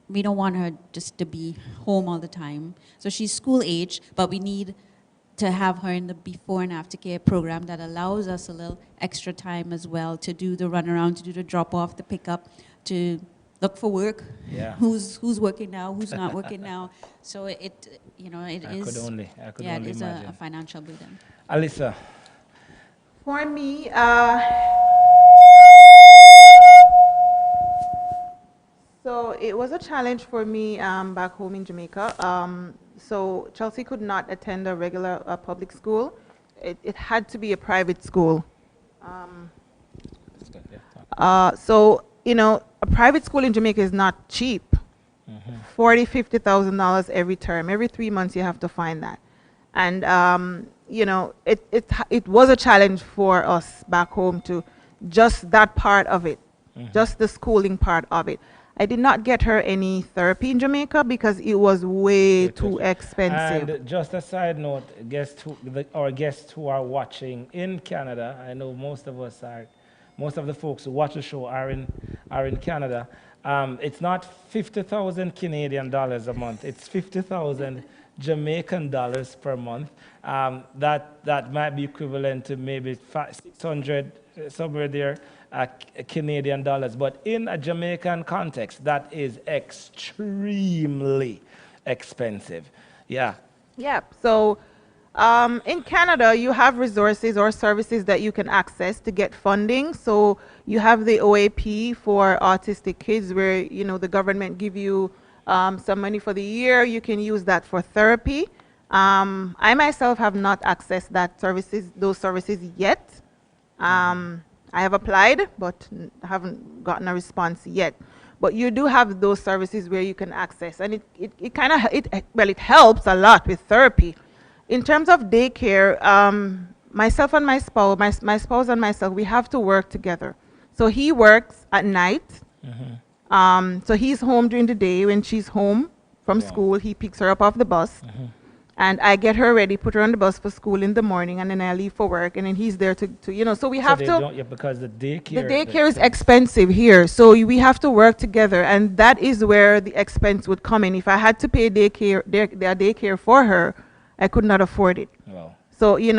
we don't want her just to be home all the time. So she's school age, but we need to have her in the before and after care program that allows us a little extra time as well to do the runaround, to do the drop off, the pickup, to look for work. Yeah. Who's working now, who's not working now. So it I could only it is imagine. a financial burden. Alyssa. For me, so it was a challenge for me back home in Jamaica. So Chelsea could not attend a regular public school. It had to be a private school. So, a private school in Jamaica is not cheap. $40,000, $50,000 every term. Every 3 months you have to find that. And, it was a challenge for us back home to just that part of it, just the schooling part of it. I did not get her any therapy in Jamaica because it was way too expensive. And just a side note, our guests who are watching in Canada, I know most of the folks who watch the show are in Canada. It's not 50,000 Canadian dollars a month. It's 50,000 Jamaican dollars per month. That might be equivalent to maybe 600 somewhere there. Canadian dollars, but in a Jamaican context, that is extremely expensive. Yeah. Yeah. So in Canada, you have resources or services that you can access to get funding. So you have the OAP for autistic kids, where the government give you some money for the year. You can use that for therapy. I myself have not accessed those services yet. I have applied, but haven't gotten a response yet. But you do have those services where you can access, and it helps a lot with therapy. In terms of daycare, myself and my spouse and myself, we have to work together. So he works at night. So he's home during the day. When she's home from school, he picks her up off the bus. And I get her ready, put her on the bus for school in the morning, and then I leave for work, and then he's there to so we have to. Because the daycare is expensive here, so we have to work together, and that is where the expense would come in. If I had to pay daycare for her, I could not afford it. Well. So you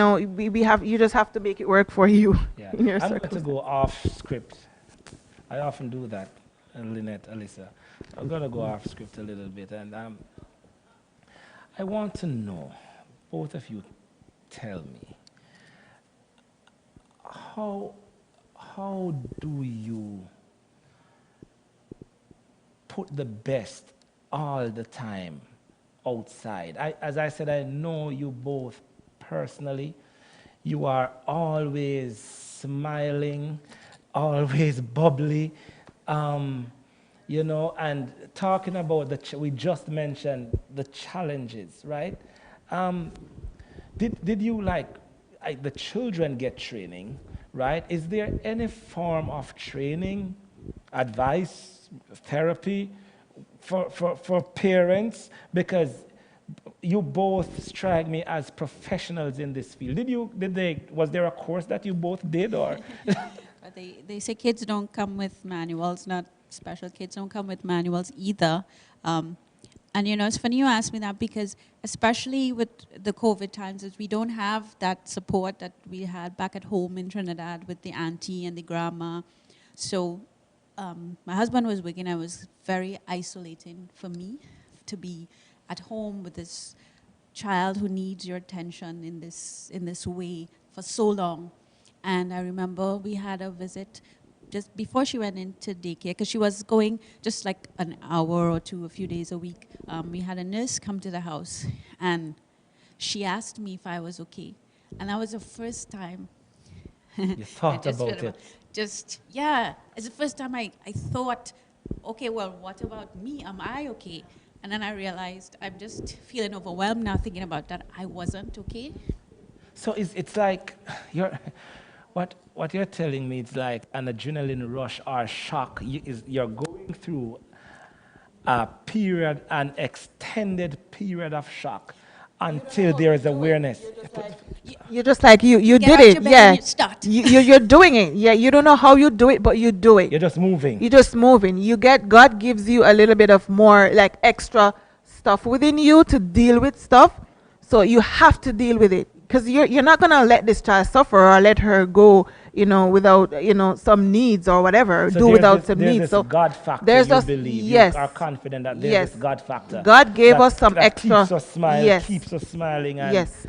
just have to make it work for you. Yeah. In your I'm going to go off script. I often do that, Lynette, Alyssa. I'm going to go off script a little bit, and I want to know, both of you tell me, how do you put the best all the time outside. As I said, I know you both personally. You are always smiling, always bubbly, and talking about we just mentioned the challenges, right? Did you the children get training, right? Is there any form of training, advice, therapy for parents? Because you both strike me as professionals in this field. Was there a course that you both did, or? But they say kids don't come with manuals, not special kids don't come with manuals either. And it's funny you ask me that, because especially with the COVID times, is we don't have that support that we had back at home in Trinidad with the auntie and the grandma. So my husband was working. It was very isolating for me to be at home with this child who needs your attention in this way for so long. And I remember we had a visit just before she went into daycare, because she was going just like an hour or two, a few days a week. We had a nurse come to the house, and she asked me if I was okay. And that was the first time. You thought about it. It's the first time I thought, okay, well, what about me? Am I okay? And then I realized I'm just feeling overwhelmed now thinking about that I wasn't okay. So it's like what you're telling me, it's like an adrenaline rush or shock. You're going through an extended period of shock until there is awareness. You're just like you did it, yeah. You're doing it, yeah. You don't know how you do it, but you do it. You're just moving. God gives you a little bit of more like extra stuff within you to deal with stuff, so you have to deal with it, because you're not gonna let this child suffer or let her go, without some needs or whatever. So without some there's needs. this So God factor. there's You us, believe. yes, You are confident that there's this God factor. God gave us some extra. Keeps us smiling, Yes. keeps us smiling, and Yes.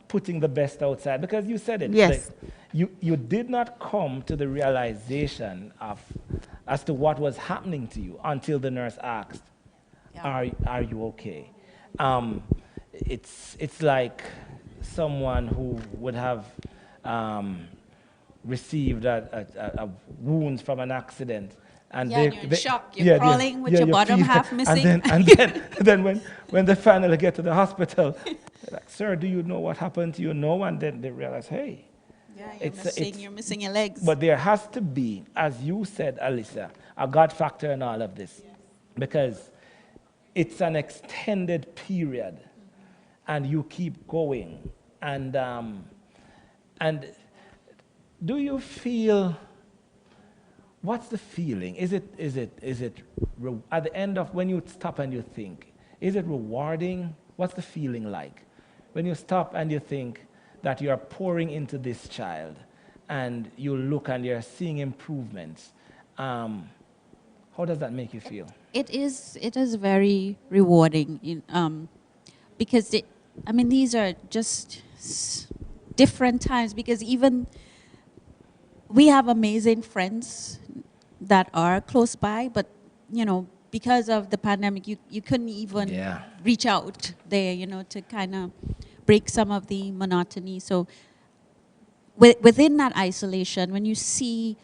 Putting the best outside. Because you said it. Yes. You did not come to the realization as to what was happening to you until the nurse asked, "Are you okay?" It's like someone who would have received a wounds from an accident, and you're in shock. You're crawling with your bottom half missing. And then when they finally get to the hospital, they're like, "Sir, do you know what happened to you?" No, and then they realize, hey. You're missing your legs. But there has to be, as you said, Alyssa, a God factor in all of this, because it's an extended period, and you keep going. And do you feel? What's the feeling? Is it at the end of when you stop and you think? Is it rewarding? What's the feeling like when you stop and you think that you are pouring into this child, and you look and you're seeing improvements? How does that make you feel? It is very rewarding, because these are just different times, because even we have amazing friends that are close by, but because of the pandemic, you couldn't even reach out there, to kind of break some of the monotony. So within that isolation, when you see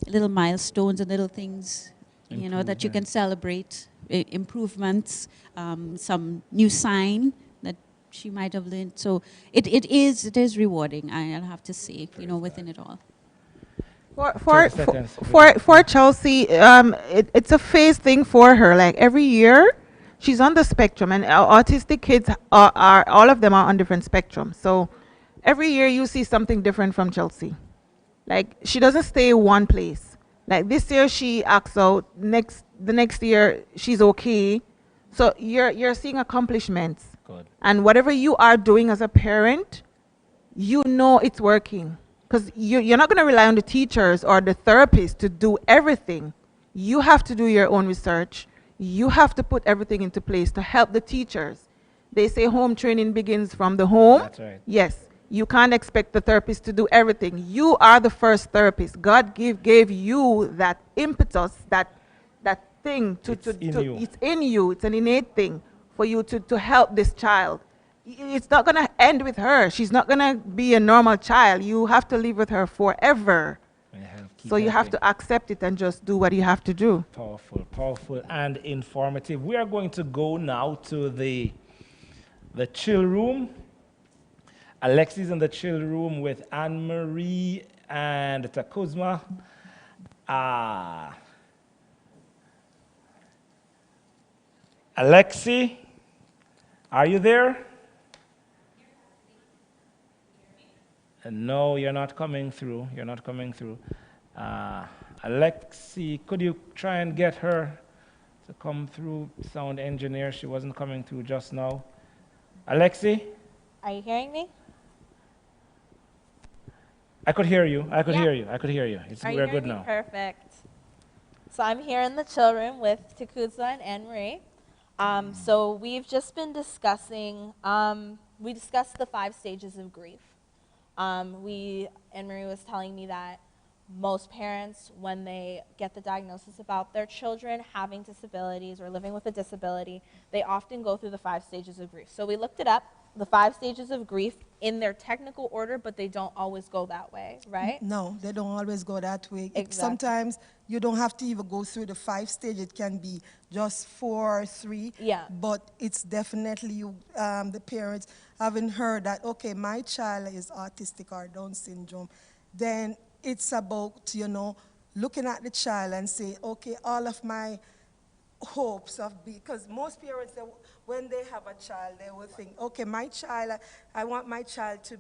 little milestones and little things, that you can celebrate, improvements, some new sign that she might have learned. So it is rewarding, I'll have to say, within it all. For Chelsea, it's a phase thing for her. Like every year, she's on the spectrum, and autistic kids are all of them are on different spectrums. So every year you see something different from Chelsea. Like she doesn't stay one place. Like this year she acts out. The next year she's okay. So you're seeing accomplishments. Good. And whatever you are doing as a parent, it's working. Because you're not going to rely on the teachers or the therapists to do everything. You have to do your own research. You have to put everything into place to help the teachers. They say home training begins from the home. That's right. Yes. You can't expect the therapist to do everything. You are the first therapist. God gave you that impetus, that thing It's in you. it's in you. It's an innate thing for you to help this child. It's not going to end with her. She's not going to be a normal child. You have to live with her forever. Keep So you have helping. to accept it and just do what you have to do. Powerful, powerful, and informative. We are going to go now to the chill room. Alexi's in the chill room with Anne Marie and Takuzma. Alexi, are you there? No, you're not coming through. You're not coming through. Alexi, could you try and get her to come through? Sound engineer, she wasn't coming through just now. Alexi? Are you hearing me? I could hear you. I could Yeah. hear you. I could hear you. Are you We're hearing good me? now. Perfect. So I'm here in the chill room with Takuzza and Anne Marie. So we've just been discussing, we discussed the 5 stages of grief. Anne Marie was telling me that most parents, when they get the diagnosis about their children having disabilities or living with a disability, they often go through the 5 stages of grief. So we looked it up, the 5 stages of grief in their technical order, but they don't always go that way, right? No, they don't always go that way. Exactly. Sometimes you don't have to even go through the 5 stage. It can be just 4 or 3. Yeah. But it's definitely the parents having heard that, okay, my child is autistic or Down syndrome. Then it's about, looking at the child and say, okay, all of my hopes of because most parents, when they have a child, they will think, okay, my child, I want my child to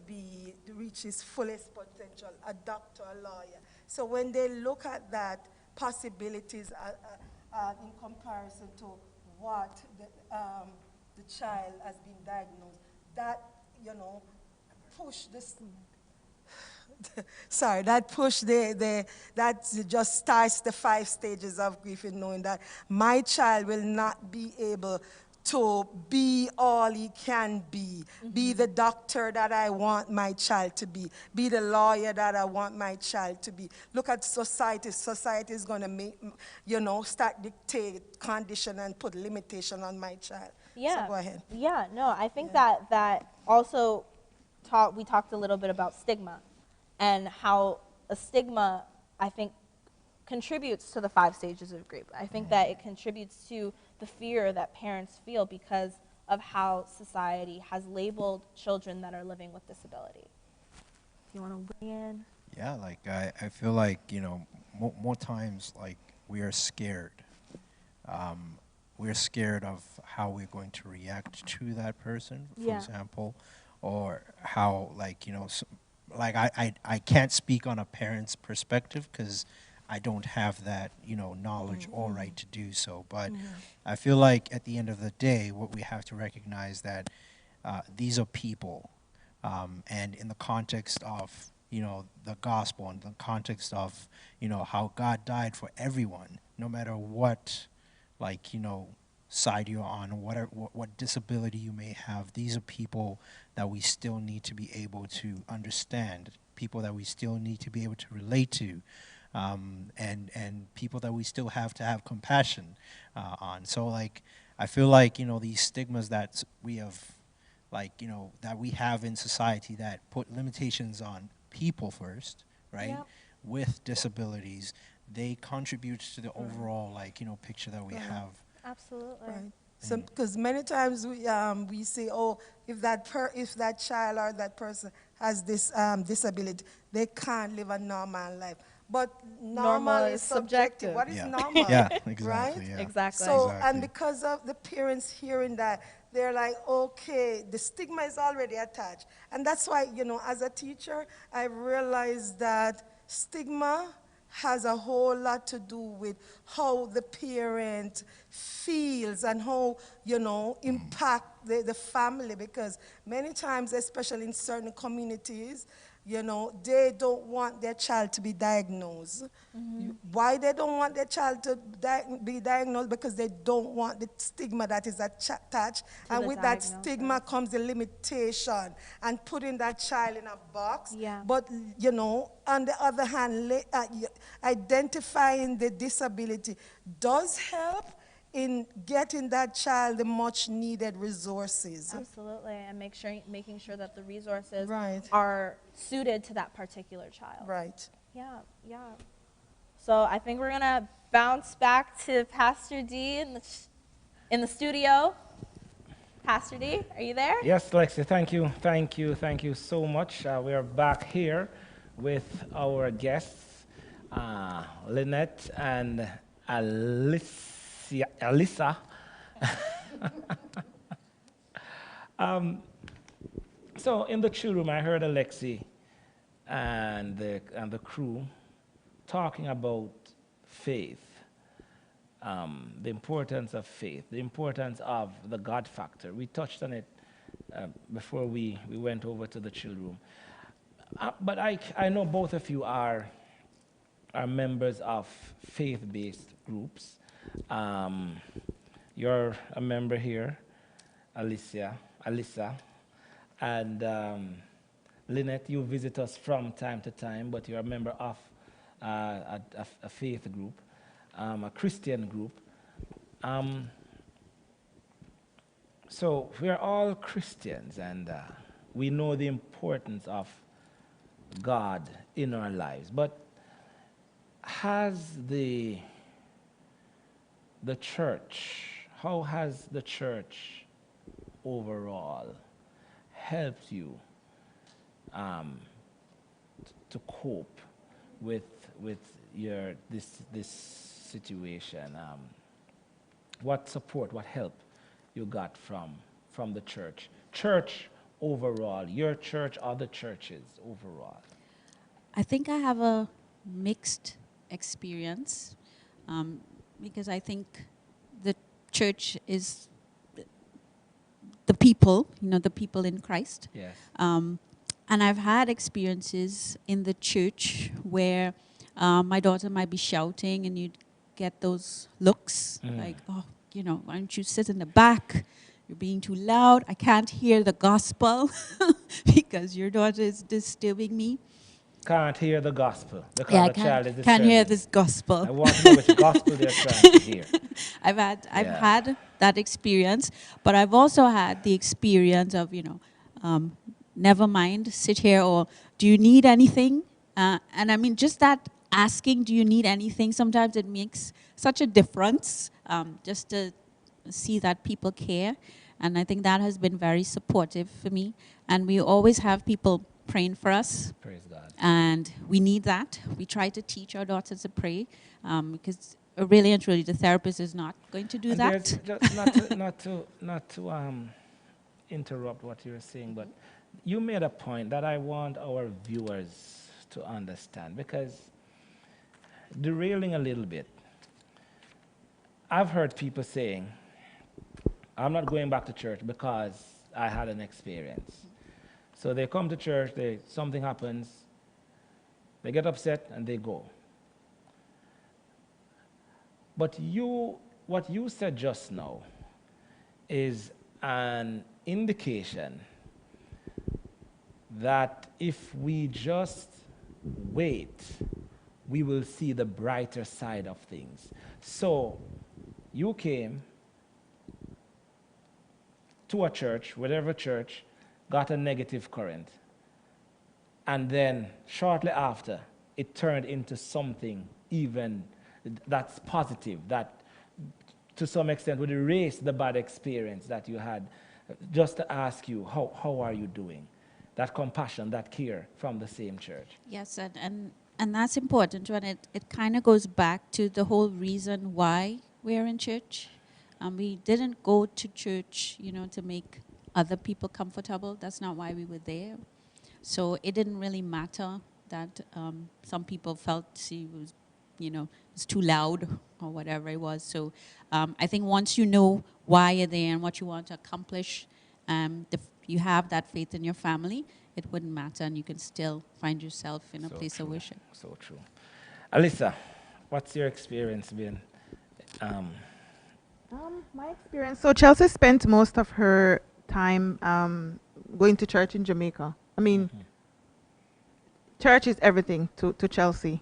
reach his fullest potential, a doctor, a lawyer. So when they look at that possibilities in comparison to what the child has been diagnosed, that, push this sorry, that just starts the 5 stages of grief in knowing that my child will not be able to be all he can be the doctor that I want my child to be the lawyer that I want my child to be. Look at society. Society is going to make, start dictate condition and put limitation on my child. Yeah. So go ahead. Yeah, no, I think that also we talked a little bit about stigma and how a stigma, I think, contributes to the 5 stages of grief. I think that it contributes to the fear that parents feel because of how society has labeled children that are living with disability. You want to weigh in? Yeah, like I feel like, more times like we are scared. We're scared of how we're going to react to that person, for example, or how I can't speak on a parent's perspective because I don't have that, knowledge or right to do so. But I feel like at the end of the day, what we have to recognize that these are people, and in the context of, the gospel, and the context of, how God died for everyone, no matter what, side you're on, or whatever, what disability you may have. These are people that we still need to be able to understand, people that we still need to be able to relate to, and people that we still have to have compassion on. So I feel like, these stigmas that we have, that we have in society that put limitations on people first, right? Yep. With disabilities, they contribute to the overall, picture that we have. Absolutely. Right. So, because many times we say, oh, if that child or that person has this disability, they can't live a normal life. But normal is subjective. What is normal? Yeah, exactly. Right? Yeah. Exactly. So, Exactly. and because of the parents hearing that, they're like, okay, the stigma is already attached. And that's why, as a teacher, I realized that stigma has a whole lot to do with how the parent feels and how, impact the family. Because many times, especially in certain communities, You know, they don't want their child to be diagnosed. Why they don't want their child to be diagnosed? Because they don't want the stigma that is attached. And the with that diagnosis. stigma comes the limitation and putting that child in a box. Yeah. But, you know, on the other hand, identifying the disability does help in getting that child the much needed resources. Absolutely, and making sure that the resources Right. are suited to that particular child. Right. Yeah, yeah. So I think we're gonna bounce back to Pastor D in the studio. Pastor D, are you there? Yes, Lexi, thank you so much. We are back here with our guests, Lynette and Alyssa. So in the chill room, I heard Alexi and the crew talking about faith, the importance of faith, the importance of the God factor. We touched on it before we went over to the chill room. But I know both of you are members of faith-based groups. You're a member here, Alyssa, and Lynette, you visit us from time to time, but you're a member of a faith group, a Christian group. So we're all Christians, and we know the importance of God in our lives. But has the church, how has the church overall helped you to cope with this situation? What support, what help you got from the church? Church overall, your church, other churches overall. I think I have a mixed experience because I think the church is the people, the people in Christ. Yes. And I've had experiences in the church where my daughter might be shouting and you'd get those looks like, oh, why don't you sit in the back? You're being too loud. I can't hear the gospel because your daughter is disturbing me. Can't hear the gospel because the child is disturbing. Can't hear this gospel. I want to know which gospel they're trying to hear. I've had that experience, but I've also had the experience of, never mind, sit here, or do you need anything? And I mean, just that asking, do you need anything? Sometimes it makes such a difference just to see that people care. And I think that has been very supportive for me. And we always have people praying for us. Praise God. And we need that. We try to teach our daughters to pray because really and truly the therapist is not going to do and that. Just not to interrupt what you're saying, but you made a point that I want our viewers to understand, because derailing a little bit, I've heard people saying, I'm not going back to church because I had an experience. So they come to church, something happens, they get upset and they go. But what you said just now is an indication that if we just wait, we will see the brighter side of things. So you came to a church, whatever church, got a negative current, and then shortly after, it turned into something even that's positive, that to some extent would erase the bad experience that you had, just to ask you, how are you doing? That compassion, that care from the same church. Yes, and that's important, and it kind of goes back to the whole reason why we're in church. We didn't go to church, to make other people comfortable. That's not why we were there. So it didn't really matter that some people felt she was, it's too loud or whatever it was. So I think once you know why you're there and what you want to accomplish, you have that faith in your family, it wouldn't matter, and you can still find yourself in a So place true. of worship. So true. Alyssa, what's your experience been? My experience. So Chelsea spent most of her time going to church in Jamaica. I mean, church is everything to Chelsea.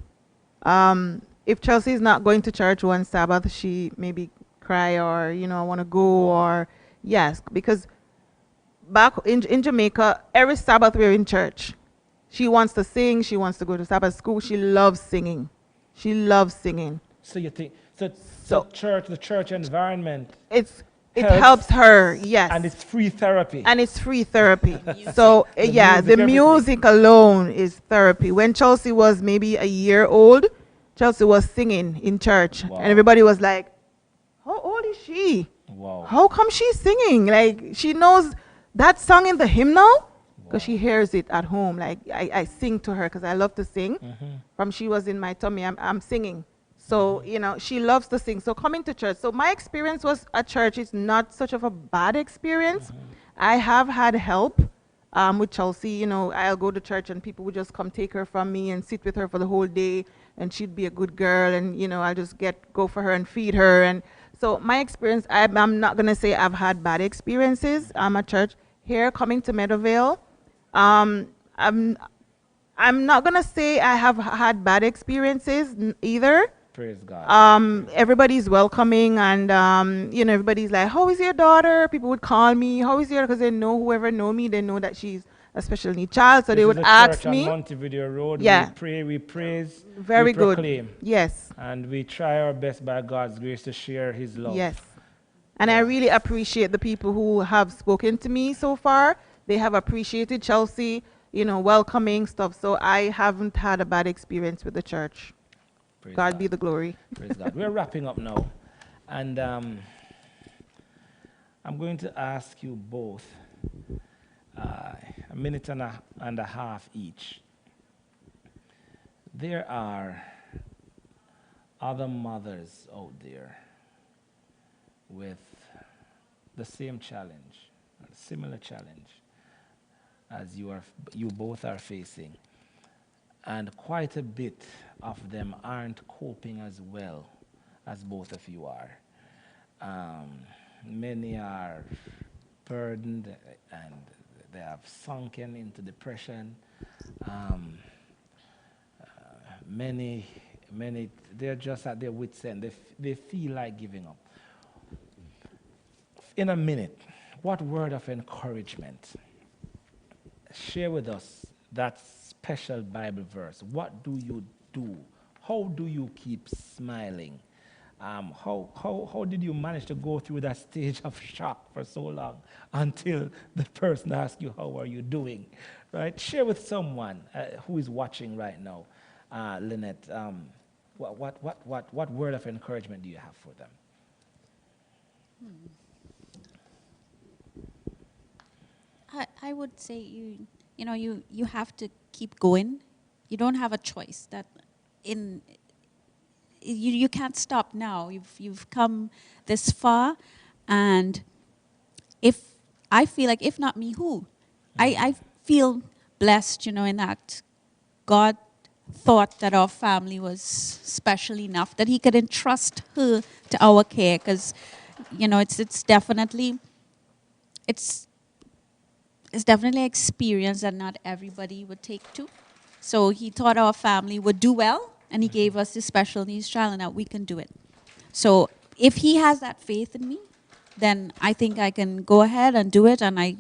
If Chelsea is not going to church one Sabbath, she maybe cry or, I want to go, or yes, because back in Jamaica, every Sabbath we're in church. She wants to sing. She wants to go to Sabbath school. She loves singing. She loves singing. So you think so So- the church environment It Helps. helps her, yes. and it's free therapy. And it's free therapy. So The yeah, music, the everything. music alone is therapy. When Chelsea was maybe a year old, Chelsea was singing in church, Wow. and everybody was like, "How old is she? Wow. How come she's singing? Like she knows that song in the hymnal, because she hears it at home. Like I sing to her because I love to sing. From she was in my tummy, I'm singing. So, she loves to sing. So coming to church. So my experience was at church is not such of a bad experience. I have had help with Chelsea. I'll go to church and people would just come take her from me and sit with her for the whole day, and she'd be a good girl, and I'll just go for her and feed her. And so my experience, I'm not gonna say I've had bad experiences at church. Here coming to Meadowvale, I'm not gonna say I have had bad experiences either. Praise God. Everybody's welcoming, and everybody's like, "How is your daughter?" People would call me, "How is your?" Because they know, whoever know me, they know that she's a special need child, so This they is would a ask church me. on Montevideo Road. Yeah. We pray, we praise, Very we good. proclaim. Yes, And we try our best by God's grace to share His love. yes. And I really appreciate the people who have spoken to me so far. They have appreciated Chelsea, welcoming stuff. So I haven't had a bad experience with the church. Praise God be the glory. Praise God. We're wrapping up now. And I'm going to ask you both a minute and a half each. There are other mothers out there with the same challenge, a similar challenge as you both are facing. And quite a bit of them aren't coping as well as both of you are. Many are burdened and they have sunken into depression. Many, they're just at their wits' end. They feel like giving up. In a minute, what word of encouragement? Share with us that special Bible verse. What do you do? How do you keep smiling? How did you manage to go through that stage of shock for so long until the person asks you, how are you doing? Right? Share with someone who is watching right now. Lynette, what word of encouragement do you have for them? I would say you have to keep going. You don't have a choice. You can't stop now. You've come this far, and I feel like if not me, who? I feel blessed, in that God thought that our family was special enough that He could entrust her to our care, because it's definitely an experience that not everybody would take to. So He thought our family would do well, and He gave us this special needs child, and that we can do it. So if He has that faith in me, then I think I can go ahead and do it. And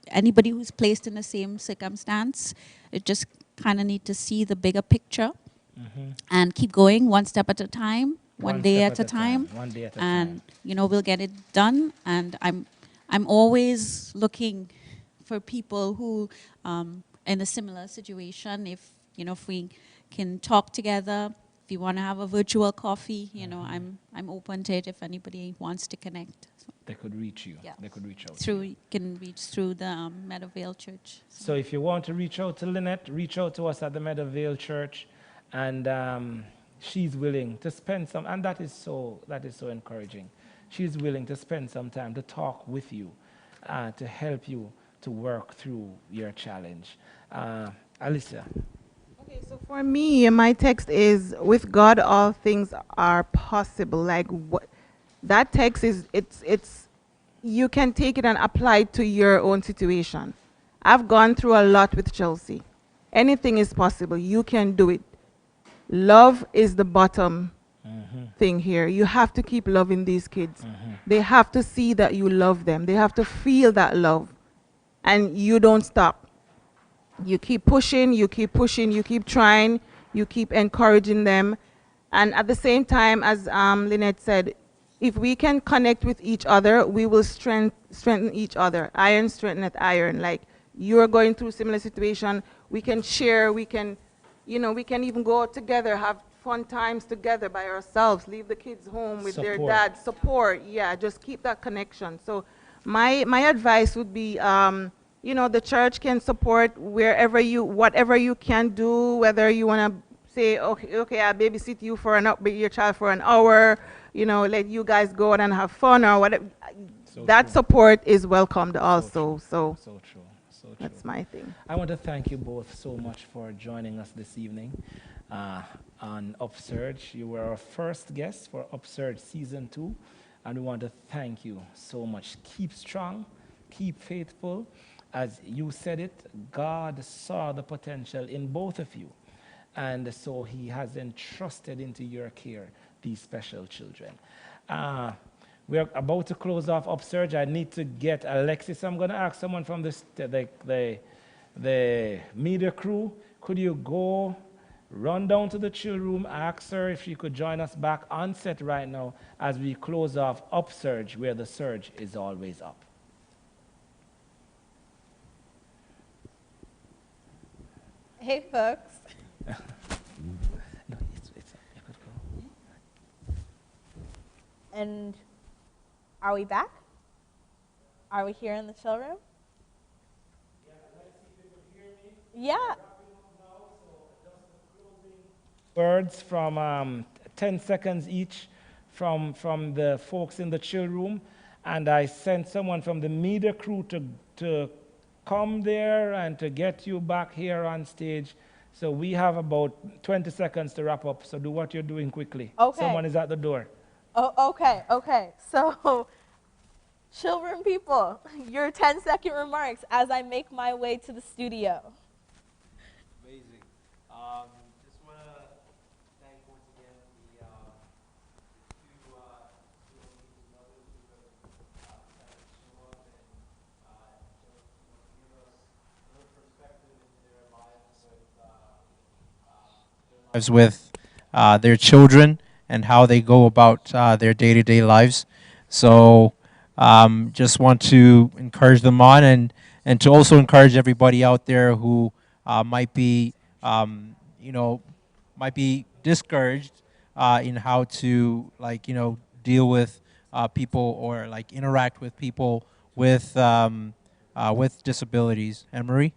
anybody who's placed in the same circumstance, it just kind of need to see the bigger picture and keep going one step at a time, one day at a time. One day at a And time. we'll get it done. And I'm always looking for people who in a similar situation. If we can talk together, if you want to have a virtual coffee, I'm open to it if anybody wants to connect. So They could reach you. Yeah. They could reach out. to you. you can reach through the Meadowvale Church. So if you want to reach out to Lynette, reach out to us at the Meadowvale Church, and she's willing to spend some, and that is so encouraging. She's willing to spend some time to talk with you, to help you to work through your challenge. Alicia. Okay, so for me, my text is, with God all things are possible. Like what that text is, it's you can take it and apply it to your own situation. I've gone through a lot with Chelsea. Anything is possible. You can do it. Love is the bottom thing here. You have to keep loving these kids. They have to see that you love them. They have to feel that love. And you don't stop. You keep pushing, you keep pushing, you keep trying, you keep encouraging them. And at the same time, as Lynette said, if we can connect with each other, we will strengthen each other. Iron strengtheneth iron. Like, you're going through similar situation, we can share, we can, we can even go out together, have fun times together by ourselves, leave the kids home with their dad. Support, yeah, just keep that connection. So my advice would be, the church can support whatever you can do, whether you want to say, okay, I'll babysit you your child for an hour, let you guys go out and have fun or whatever. That support is welcomed also. So true. So true. That's my thing. I want to thank you both so much for joining us this evening on UpSurge. You were our first guest for UpSurge Season 2, and we want to thank you so much. Keep strong, keep faithful. As you said it, God saw the potential in both of you, and so he has entrusted into your care these special children. We're about to close off UpSurge. I need to get Alexis. I'm going to ask someone from the media crew, could you go run down to the chill room, ask her if she could join us back on set right now as we close off UpSurge, where the surge is always up. Hey, folks. No, it's you could go. And are we back? Are we here in the chill room? Yeah, let's see if you could hear me. Yeah. Words from 10 seconds each from the folks in the chill room, and I sent someone from the media crew to come there and to get you back here on stage. So we have about 20 seconds to wrap up, so do what you're doing quickly. Okay. Someone is at the door. Oh, okay. So, chill room people, your 10-second remarks as I make my way to the studio. Amazing. Just want to thank once again the two mothers who have decided to show up and give us a little perspective into their lives with their children and how they go about their day-to-day lives. So just want to encourage them on and to also encourage everybody out there who might be might be discouraged in how to deal with people or interact with people with disabilities. Anne Marie?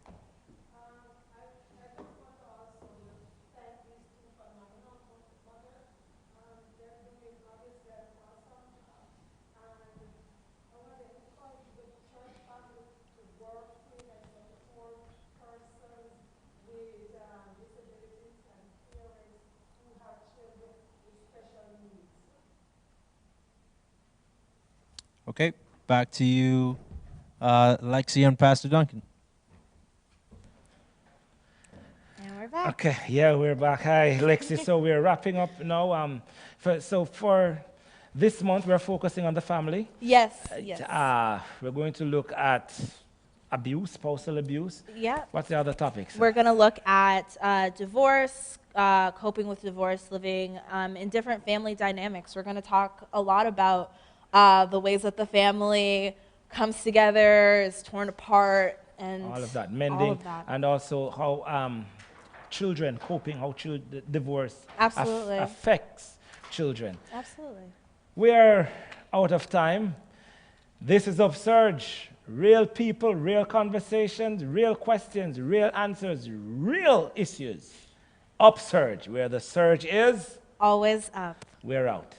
Okay, back to you, Lexi and Pastor Duncan. And we're back. Okay, yeah, we're back. Hi, Lexi. So we're wrapping up now. For this month, we're focusing on the family. Yes. We're going to look at abuse, spousal abuse. Yeah. What's the other topics? We're going to look at divorce, coping with divorce, living in different family dynamics. We're going to talk a lot about the ways that the family comes together, is torn apart, and all of that, mending, and also how children coping, how divorce affects children. Absolutely. We're out of time. This is UpSurge. Real people, real conversations, real questions, real answers, real issues. UpSurge, where the surge is always up. We're out.